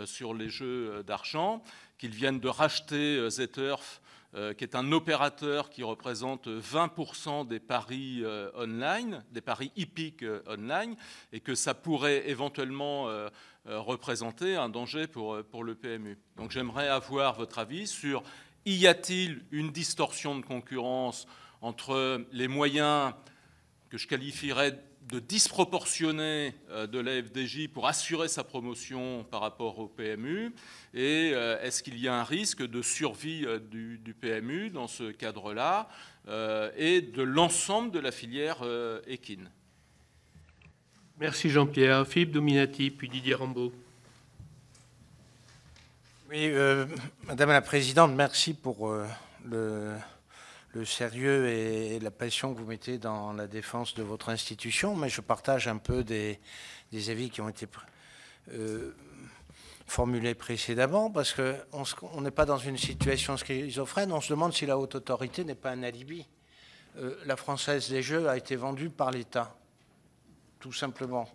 sur les jeux d'argent, qu'ils viennent de racheter ZEturf, qui est un opérateur qui représente 20% des paris online, des paris hippiques online, et que ça pourrait éventuellement représenter un danger pour le PMU. Donc j'aimerais avoir votre avis sur y a-t-il une distorsion de concurrence entre les moyens que je qualifierais disproportionné de la FDJ pour assurer sa promotion par rapport au PMU? Et est-ce qu'il y a un risque de survie du PMU dans ce cadre-là et de l'ensemble de la filière équine? Merci Jean-Pierre. Philippe Dominati, puis Didier Rambaud. Oui, Madame la Présidente, merci pour le sérieux et la passion que vous mettez dans la défense de votre institution, mais je partage un peu des avis qui ont été formulés précédemment, parce qu'on n'est pas dans une situation schizophrène, on se demande si la haute autorité n'est pas un alibi. La Française des Jeux a été vendue par l'État, tout simplement.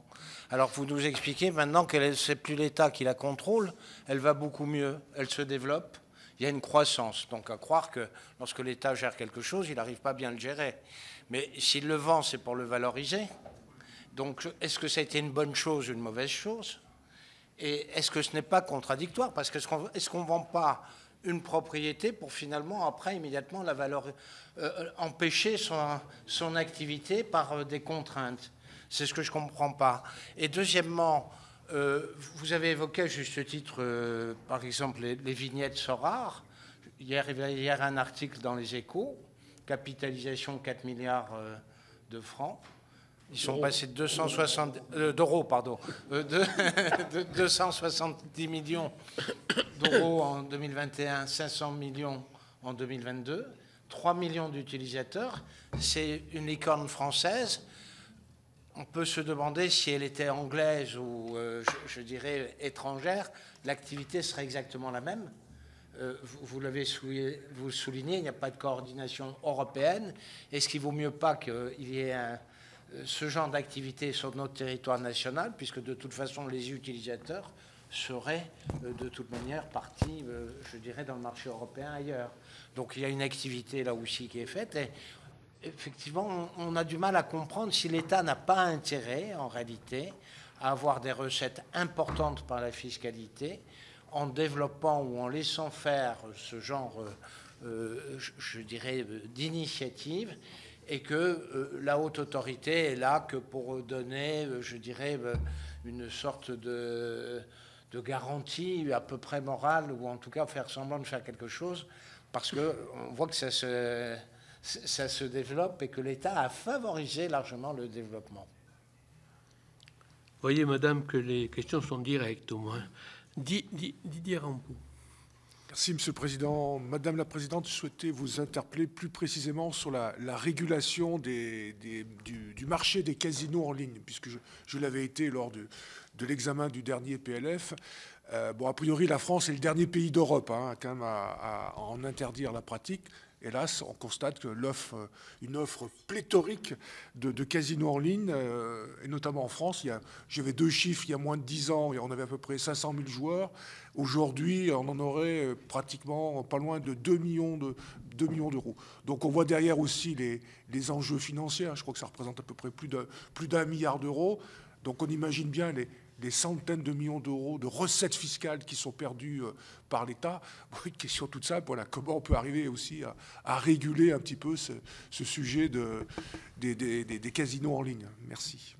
Alors vous nous expliquez maintenant que ce n'est plus l'État qui la contrôle, elle va beaucoup mieux, elle se développe, il y a une croissance. Donc à croire que lorsque l'État gère quelque chose, il n'arrive pas bien à le gérer. Mais s'il le vend, c'est pour le valoriser. Donc est-ce que ça a été une bonne chose ou une mauvaise chose? Et est-ce que ce n'est pas contradictoire? Parce que est-ce qu'on ne vend pas une propriété pour finalement, après, immédiatement, empêcher son activité par des contraintes? C'est ce que je ne comprends pas. Et deuxièmement, vous avez évoqué à juste titre, par exemple, les vignettes sont rares. Hier, un article dans les Échos, capitalisation 4 milliards de francs. Ils sont passés de 270 millions d'euros en 2021, 500 millions en 2022, 3 millions d'utilisateurs. C'est une licorne française. On peut se demander si elle était anglaise ou, je dirais, étrangère, l'activité serait exactement la même. Vous l'avez souligné, il n'y a pas de coordination européenne. Est-ce qu'il ne vaut mieux pas qu'il y ait ce genre d'activité sur notre territoire national, puisque de toute façon, les utilisateurs seraient de toute manière partis, je dirais, dans le marché européen ailleurs. Donc il y a une activité là aussi qui est faite. Et, effectivement, on a du mal à comprendre si l'État n'a pas intérêt, en réalité, à avoir des recettes importantes par la fiscalité en développant ou en laissant faire ce genre, je dirais, d'initiative, et que la haute autorité est là que pour donner, je dirais, une sorte de garantie à peu près morale, ou en tout cas faire semblant de faire quelque chose, parce qu'on voit que ça se développe et que l'État a favorisé largement le développement. Voyez, madame, que les questions sont directes au moins. Didier Rambaud. Merci, Monsieur le Président. Madame la Présidente, je souhaitais vous interpeller plus précisément sur la régulation du marché des casinos en ligne, puisque je l'avais été lors de l'examen du dernier PLF. Bon, a priori, la France est le dernier pays d'Europe quand même à en interdire la pratique. Hélas, on constate que une offre pléthorique de casinos en ligne, et notamment en France, j'avais 2 chiffres, il y a moins de 10 ans, on avait à peu près 500 000 joueurs. Aujourd'hui, on en aurait pratiquement pas loin de 2 millions d'euros. Donc on voit derrière aussi les enjeux financiers. Je crois que ça représente à peu près plus d'1 milliard d'euros. Donc on imagine bien les centaines de millions d'euros de recettes fiscales qui sont perdues par l'État. Bon, une question toute simple, voilà, comment on peut arriver aussi à réguler un petit peu ce sujet des casinos en ligne. Merci.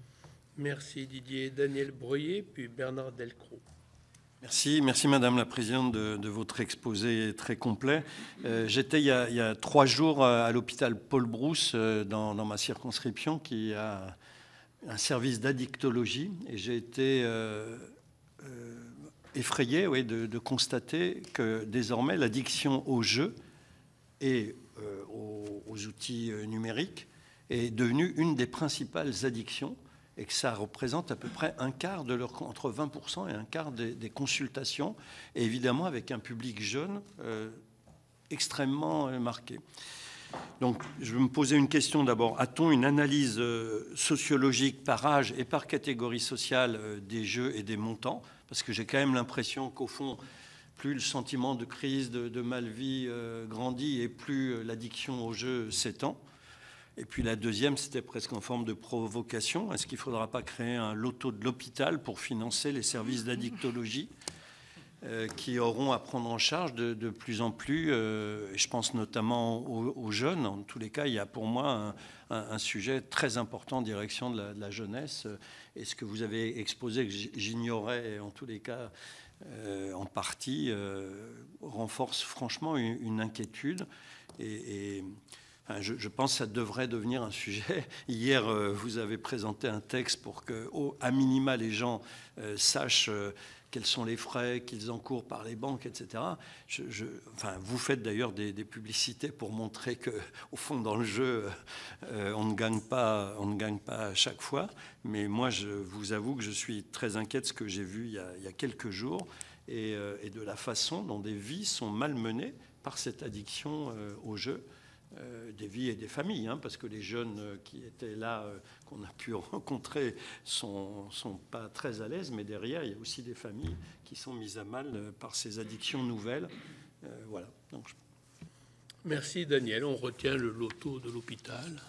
Merci Didier. Daniel Breuiller, puis Bernard Delcros. Merci Madame la Présidente de votre exposé très complet. J'étais il y a 3 jours à l'hôpital Paul Brousse dans ma circonscription qui a un service d'addictologie et j'ai été effrayé de constater que désormais l'addiction aux jeux et aux outils numériques est devenue une des principales addictions et que ça représente à peu près un quart entre 20% et un quart des consultations, et évidemment avec un public jeune extrêmement marqué. Donc, je vais me poser une question d'abord. A-t-on une analyse sociologique par âge et par catégorie sociale des jeux et des montants? Parce que j'ai quand même l'impression qu'au fond, plus le sentiment de crise, de mal-vie grandit et plus l'addiction aux jeux s'étend. Et puis la deuxième, c'était presque en forme de provocation. Est-ce qu'il ne faudra pas créer un loto de l'hôpital pour financer les services d'addictologie? qui auront à prendre en charge de plus en plus, je pense notamment aux jeunes. En tous les cas, il y a pour moi un sujet très important en direction de la jeunesse. Et ce que vous avez exposé, que j'ignorais en tous les cas en partie, renforce franchement une inquiétude. Et je pense que ça devrait devenir un sujet. Hier, vous avez présenté un texte pour qu'à minima, les gens sachent quels sont les frais qu'ils encourent par les banques, etc. Vous faites d'ailleurs des publicités pour montrer qu'au fond, dans le jeu, on ne gagne pas à chaque fois. Mais moi, je vous avoue que je suis très inquiet de ce que j'ai vu il y a quelques jours et de la façon dont des vies sont malmenées par cette addiction au jeu. Des vies et des familles, parce que les jeunes qui étaient là, qu'on a pu rencontrer, sont pas très à l'aise, mais derrière, il y a aussi des familles qui sont mises à mal par ces addictions nouvelles. Voilà. Donc, Merci Daniel. On retient le loto de l'hôpital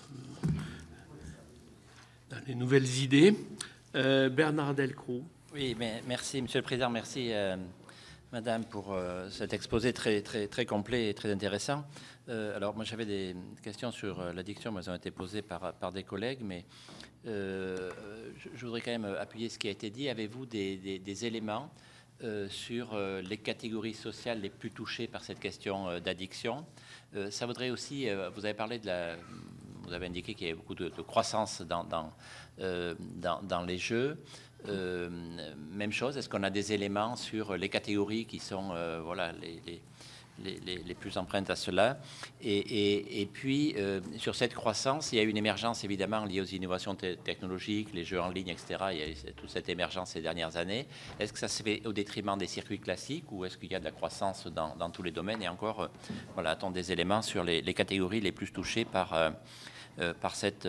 dans les nouvelles idées. Bernard Delcros. Oui, mais merci Monsieur le Président, merci Madame pour cet exposé très, très, très complet et très intéressant. Alors moi j'avais des questions sur l'addiction, mais elles ont été posées par des collègues, mais je voudrais quand même appuyer ce qui a été dit. Avez-vous des éléments sur les catégories sociales les plus touchées par cette question d'addiction? Ça voudrait aussi, vous avez parlé vous avez indiqué qu'il y avait beaucoup de croissance dans les jeux. Même chose, est-ce qu'on a des éléments sur les catégories qui sont voilà, les plus empreintes à cela et puis sur cette croissance, il y a une émergence évidemment liée aux innovations technologiques, les jeux en ligne, etc. Il y a eu toute cette émergence ces dernières années. Est-ce que ça se fait au détriment des circuits classiques ou est-ce qu'il y a de la croissance dans tous les domaines? Et encore, voilà, a-t-on des éléments sur les catégories les plus touchées par cette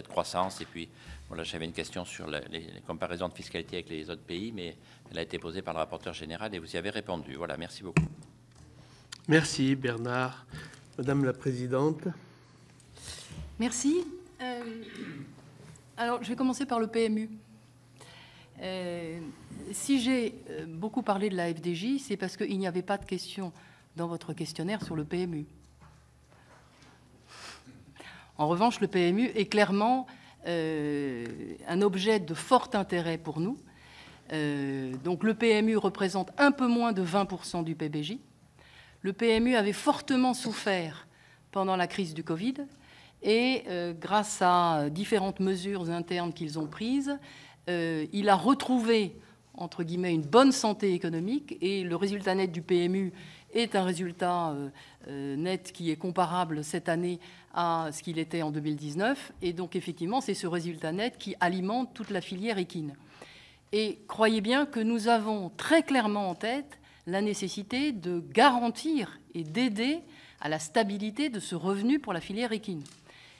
croissance? Et puis voilà, j'avais une question sur les comparaisons de fiscalité avec les autres pays, mais elle a été posée par le rapporteur général et vous y avez répondu. Voilà, merci beaucoup. Merci Bernard. Madame la Présidente. Merci. Alors, je vais commencer par le PMU. Si j'ai beaucoup parlé de la FDJ, c'est parce qu'il n'y avait pas de question dans votre questionnaire sur le PMU. En revanche, le PMU est clairement un objet de fort intérêt pour nous. Donc le PMU représente un peu moins de 20% du PBJ. Le PMU avait fortement souffert pendant la crise du Covid et grâce à différentes mesures internes qu'ils ont prises, il a retrouvé, entre guillemets, une bonne santé économique et le résultat net du PMU est un résultat net qui est comparable cette année à ce qu'il était en 2019. Et donc, effectivement, c'est ce résultat net qui alimente toute la filière équine. Et croyez bien que nous avons très clairement en tête la nécessité de garantir et d'aider à la stabilité de ce revenu pour la filière équine.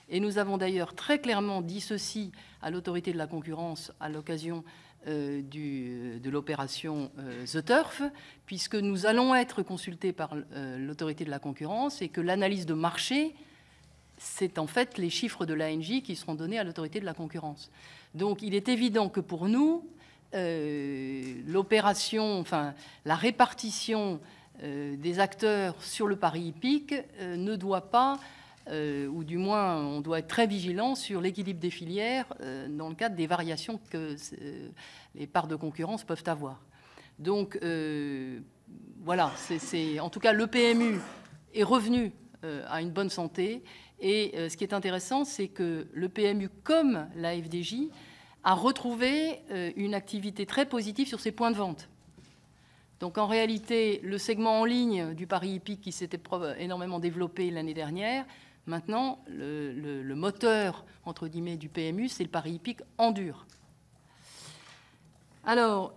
Et nous avons d'ailleurs très clairement dit ceci à l'autorité de la concurrence à l'occasion de l'opération The Turf, puisque nous allons être consultés par l'autorité de la concurrence et que l'analyse de marché, c'est en fait les chiffres de l'ANJ qui seront donnés à l'autorité de la concurrence. Donc il est évident que pour nous, l'opération, enfin la répartition des acteurs sur le pari hippique ne doit pas, ou du moins on doit être très vigilant sur l'équilibre des filières dans le cadre des variations que les parts de concurrence peuvent avoir. Donc voilà, en tout cas le PMU est revenu à une bonne santé et ce qui est intéressant, c'est que le PMU comme la FDJ a retrouvé une activité très positive sur ses points de vente. Donc en réalité, le segment en ligne du pari hippique qui s'était énormément développé l'année dernière, maintenant, le moteur, entre guillemets, du PMU, c'est le pari hippique en dur. Alors,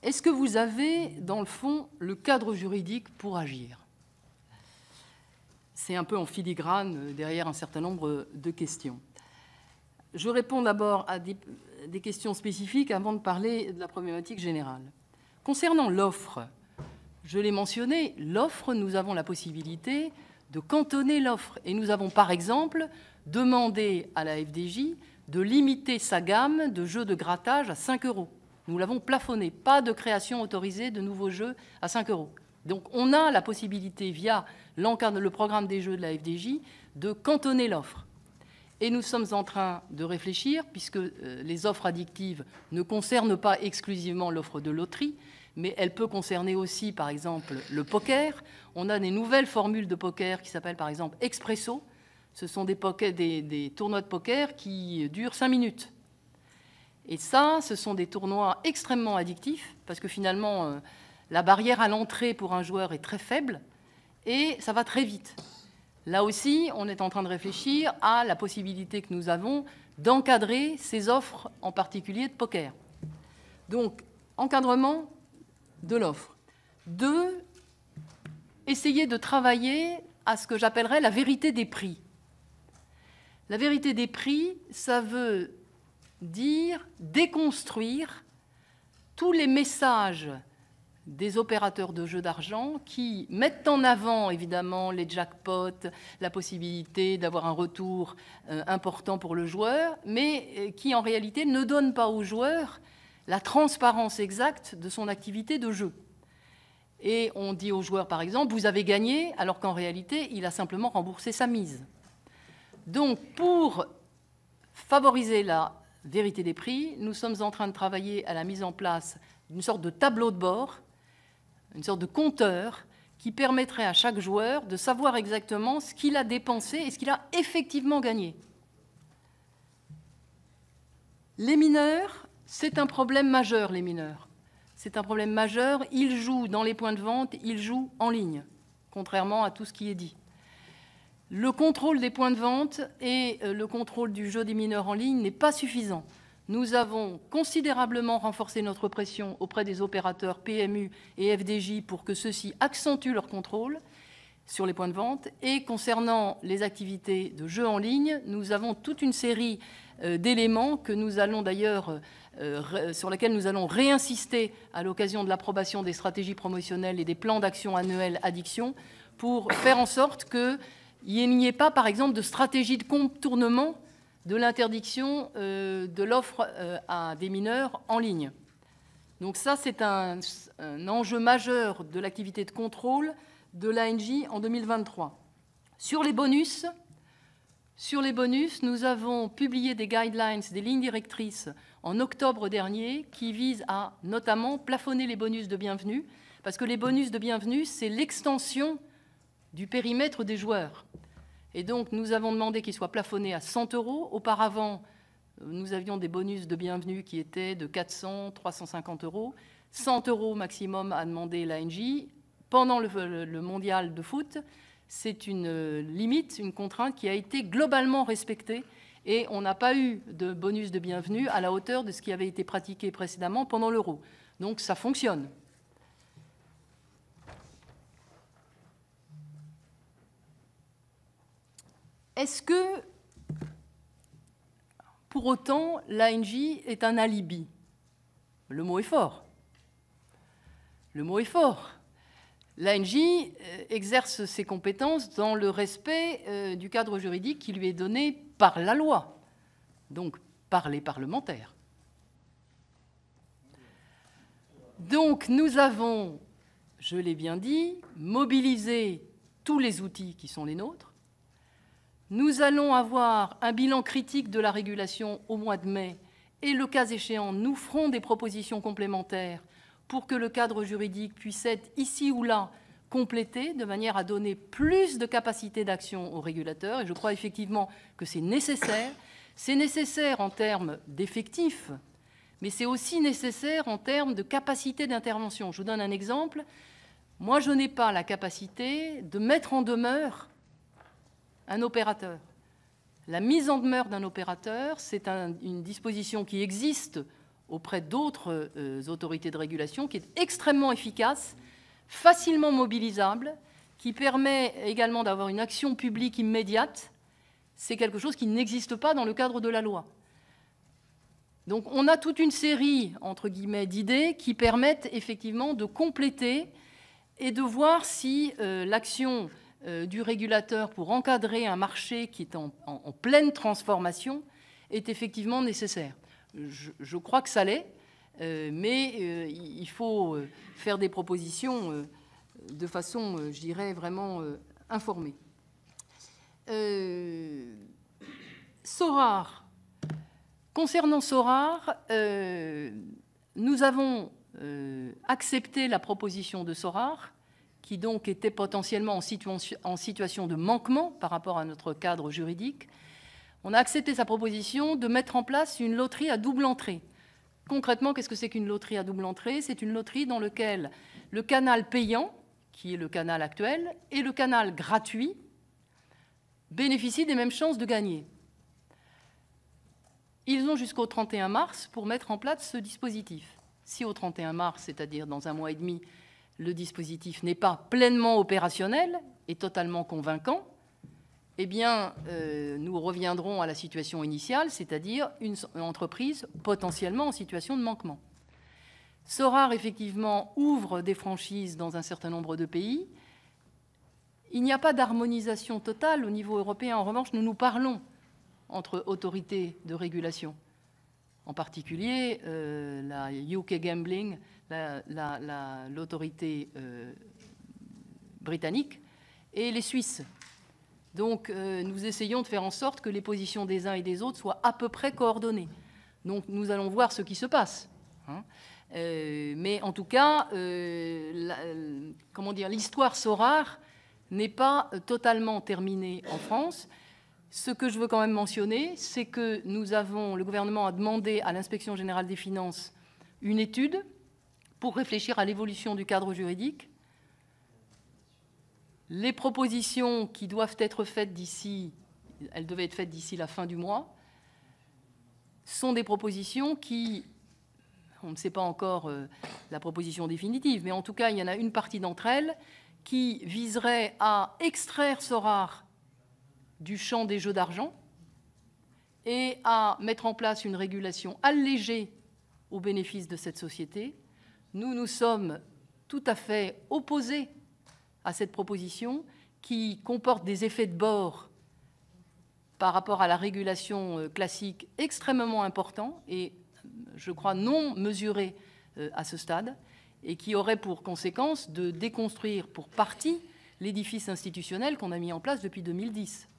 est-ce que vous avez, dans le fond, le cadre juridique pour agir? C'est un peu en filigrane derrière un certain nombre de questions. Je réponds d'abord à des questions spécifiques avant de parler de la problématique générale. Concernant l'offre, je l'ai mentionné, l'offre, nous avons la possibilité de cantonner l'offre. Et nous avons, par exemple, demandé à la FDJ de limiter sa gamme de jeux de grattage à 5 €. Nous l'avons plafonné, pas de création autorisée de nouveaux jeux à 5 €. Donc on a la possibilité, via le programme des jeux de la FDJ, de cantonner l'offre. Et nous sommes en train de réfléchir, puisque les offres addictives ne concernent pas exclusivement l'offre de loterie, mais elle peut concerner aussi, par exemple, le poker. On a des nouvelles formules de poker qui s'appellent, par exemple, Expresso. Ce sont des tournois de poker qui durent 5 minutes. Et ça, ce sont des tournois extrêmement addictifs, parce que finalement, la barrière à l'entrée pour un joueur est très faible, et ça va très vite. Là aussi, on est en train de réfléchir à la possibilité que nous avons d'encadrer ces offres, en particulier de poker. Donc, encadrement de l'offre. 2, essayer de travailler à ce que j'appellerais la vérité des prix. La vérité des prix, ça veut dire déconstruire tous les messages des opérateurs de jeux d'argent qui mettent en avant, évidemment, les jackpots, la possibilité d'avoir un retour important pour le joueur, mais qui, en réalité, ne donnent pas au joueur la transparence exacte de son activité de jeu. Et on dit au joueur, par exemple, vous avez gagné, alors qu'en réalité, il a simplement remboursé sa mise. Donc, pour favoriser la vérité des prix, nous sommes en train de travailler à la mise en place d'une sorte de tableau de bord, une sorte de compteur qui permettrait à chaque joueur de savoir exactement ce qu'il a dépensé et ce qu'il a effectivement gagné. Les mineurs, c'est un problème majeur, les mineurs. C'est un problème majeur. Ils jouent dans les points de vente, ils jouent en ligne, contrairement à tout ce qui est dit. Le contrôle des points de vente et le contrôle du jeu des mineurs en ligne n'est pas suffisant. Nous avons considérablement renforcé notre pression auprès des opérateurs PMU et FDJ pour que ceux-ci accentuent leur contrôle sur les points de vente. Et concernant les activités de jeu en ligne, nous avons toute une série d'éléments que nous allons d'ailleurs, sur lesquels nous allons réinsister à l'occasion de l'approbation des stratégies promotionnelles et des plans d'action annuels addiction pour faire en sorte qu'il n'y ait pas, par exemple, de stratégie de contournement de l'interdiction de l'offre à des mineurs en ligne. Donc ça, c'est un enjeu majeur de l'activité de contrôle de l'ANJ en 2023. Sur les bonus, nous avons publié des guidelines, des lignes directrices en octobre dernier qui visent à notamment plafonner les bonus de bienvenue, parce que les bonus de bienvenue, c'est l'extension du périmètre des joueurs. Et donc, nous avons demandé qu'ils soient plafonnés à 100 €. Auparavant, nous avions des bonus de bienvenue qui étaient de 400, 350 €. 100 € maximum a demandé l'ANJ. Pendant le mondial de foot, c'est une limite, une contrainte qui a été globalement respectée. Et on n'a pas eu de bonus de bienvenue à la hauteur de ce qui avait été pratiqué précédemment pendant l'Euro. Donc, ça fonctionne. Est-ce que, pour autant, l'ANJ est un alibi? Le mot est fort. Le mot est fort. L'ANJ exerce ses compétences dans le respect du cadre juridique qui lui est donné par la loi, donc par les parlementaires. Donc nous avons, je l'ai bien dit, mobilisé tous les outils qui sont les nôtres. Nous allons avoir un bilan critique de la régulation au mois de mai et, le cas échéant, nous ferons des propositions complémentaires pour que le cadre juridique puisse être ici ou là complété de manière à donner plus de capacité d'action aux régulateurs. Et je crois effectivement que c'est nécessaire. C'est nécessaire en termes d'effectifs, mais c'est aussi nécessaire en termes de capacité d'intervention. Je vous donne un exemple. Moi, je n'ai pas la capacité de mettre en demeure un opérateur. La mise en demeure d'un opérateur, c'est une disposition qui existe auprès d'autres autorités de régulation, qui est extrêmement efficace, facilement mobilisable, qui permet également d'avoir une action publique immédiate. C'est quelque chose qui n'existe pas dans le cadre de la loi. Donc on a toute une série, entre guillemets, d'idées qui permettent effectivement de compléter et de voir si l'action du régulateur pour encadrer un marché qui est en pleine transformation est effectivement nécessaire. Je crois que ça l'est, mais il faut faire des propositions de façon, je dirais, vraiment informée. SORAR. Concernant SORAR, nous avons accepté la proposition de SORAR, qui donc était potentiellement en situation de manquement par rapport à notre cadre juridique. On a accepté sa proposition de mettre en place une loterie à double entrée. Concrètement, qu'est-ce que c'est qu'une loterie à double entrée? C'est une loterie dans laquelle le canal payant, qui est le canal actuel, et le canal gratuit bénéficient des mêmes chances de gagner. Ils ont jusqu'au 31 mars pour mettre en place ce dispositif. Si au 31 mars, c'est-à-dire dans un mois et demi, le dispositif n'est pas pleinement opérationnel et totalement convaincant, eh bien, nous reviendrons à la situation initiale, c'est-à-dire une entreprise potentiellement en situation de manquement. SORAR, effectivement, ouvre des franchises dans un certain nombre de pays. Il n'y a pas d'harmonisation totale au niveau européen. En revanche, nous parlons entre autorités de régulation, en particulier la UK Gambling, l'autorité britannique, et les Suisses. Donc, nous essayons de faire en sorte que les positions des uns et des autres soient à peu près coordonnées. Donc, nous allons voir ce qui se passe. Mais en tout cas, l'histoire SORAR n'est pas totalement terminée en France. Ce que je veux quand même mentionner, c'est que le gouvernement a demandé à l'Inspection générale des finances une étude pour réfléchir à l'évolution du cadre juridique. Les propositions qui doivent être faites elles devaient être faites d'ici la fin du mois, sont des propositions qui, on ne sait pas encore la proposition définitive, mais en tout cas, il y en a une partie d'entre elles qui viserait à extraire SORAR du champ des jeux d'argent et à mettre en place une régulation allégée au bénéfice de cette société. Nous sommes tout à fait opposés à cette proposition qui comporte des effets de bord par rapport à la régulation classique extrêmement importants et, je crois, non mesurés à ce stade, et qui aurait pour conséquence de déconstruire pour partie l'édifice institutionnel qu'on a mis en place depuis 2010.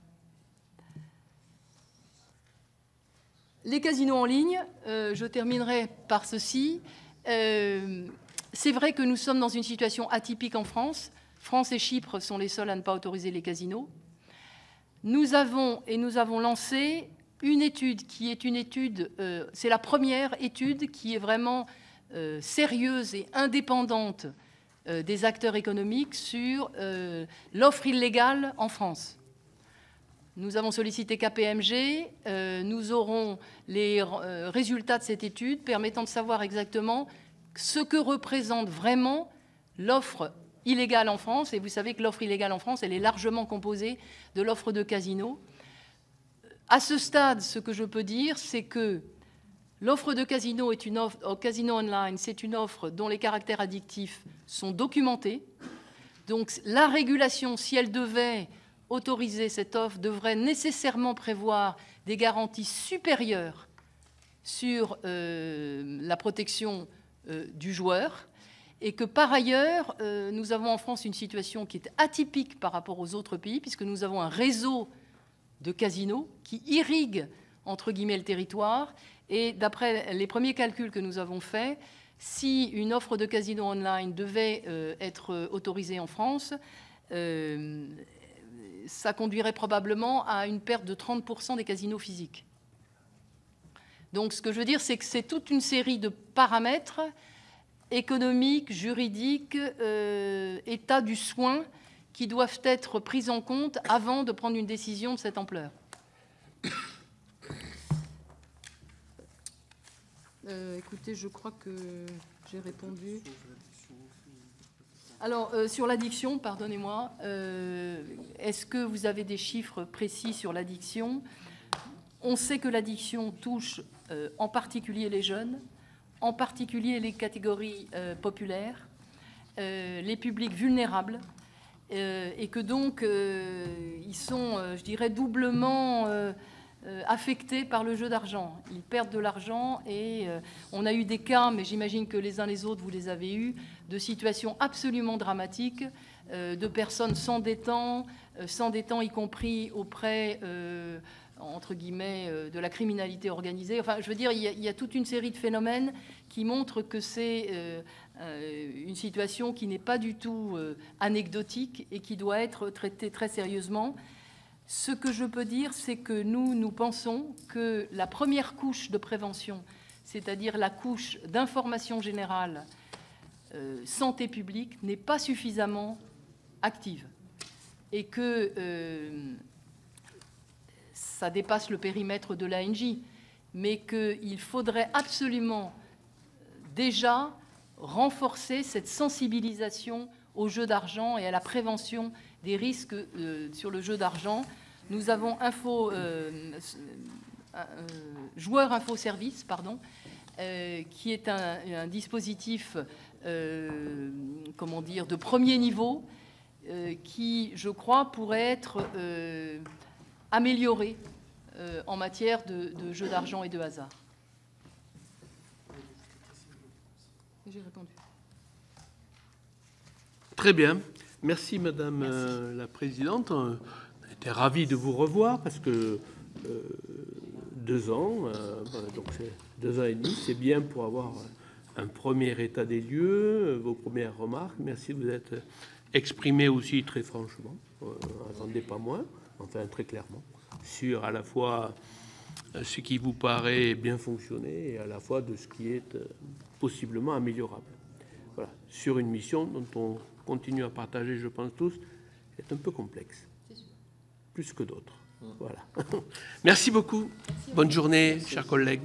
Les casinos en ligne, je terminerai par ceci. C'est vrai que nous sommes dans une situation atypique en France. France et Chypre sont les seuls à ne pas autoriser les casinos. Nous avons lancé une étude qui est c'est la première étude qui est vraiment sérieuse et indépendante des acteurs économiques sur l'offre illégale en France. Nous avons sollicité KPMG, nous aurons les résultats de cette étude permettant de savoir exactement ce que représente vraiment l'offre illégale en France. Et vous savez que l'offre illégale en France, elle est largement composée de l'offre de casinos. À ce stade, ce que je peux dire, c'est que l'offre de casino est une offre, au casino online, c'est une offre dont les caractères addictifs sont documentés. Donc la régulation, si elle devait autoriser cette offre, devrait nécessairement prévoir des garanties supérieures sur la protection du joueur, et que par ailleurs, nous avons en France une situation qui est atypique par rapport aux autres pays, puisque nous avons un réseau de casinos qui irrigue, entre guillemets, le territoire. Et d'après les premiers calculs que nous avons faits, si une offre de casino online devait être autorisée en France, ça conduirait probablement à une perte de 30% des casinos physiques. Donc ce que je veux dire, c'est que c'est toute une série de paramètres économiques, juridiques, état du soin, qui doivent être pris en compte avant de prendre une décision de cette ampleur. Écoutez, je crois que j'ai répondu. Alors, sur l'addiction, pardonnez-moi, est-ce que vous avez des chiffres précis sur l'addiction? On sait que l'addiction touche en particulier les jeunes, en particulier les catégories populaires, les publics vulnérables, et que donc ils sont, je dirais, doublement affectés par le jeu d'argent. Ils perdent de l'argent et on a eu des cas, mais j'imagine que les uns les autres, vous les avez eus, de situations absolument dramatiques, de personnes s'endettant, y compris auprès, entre guillemets, de la criminalité organisée. Enfin, je veux dire, il y a toute une série de phénomènes qui montrent que c'est une situation qui n'est pas du tout anecdotique et qui doit être traitée très sérieusement. Ce que je peux dire, c'est que nous pensons que la première couche de prévention, c'est-à-dire la couche d'information générale, santé publique, n'est pas suffisamment active et que ça dépasse le périmètre de l'ANJ, mais qu'il faudrait absolument déjà renforcer cette sensibilisation au jeu d'argent et à la prévention des risques sur le jeu d'argent. Nous avons Joueur Info Service, pardon, qui est un dispositif comment dire, de premier niveau qui, je crois, pourrait être amélioré en matière de jeu d'argent et de hasard. J'ai répondu. Très bien. Merci, Madame la Présidente. On était ravis de vous revoir parce que 2 ans, donc c'est 2 ans et demi, c'est bien pour avoir un premier état des lieux, vos premières remarques. Merci de vous être exprimé aussi très franchement, attendez pas moins, enfin très clairement, sur à la fois ce qui vous paraît bien fonctionner et à la fois de ce qui est possiblement améliorable. Voilà, sur une mission dont on continue à partager, je pense tous, est un peu complexe, plus que d'autres. Voilà. Merci beaucoup. Bonne journée, chers collègues.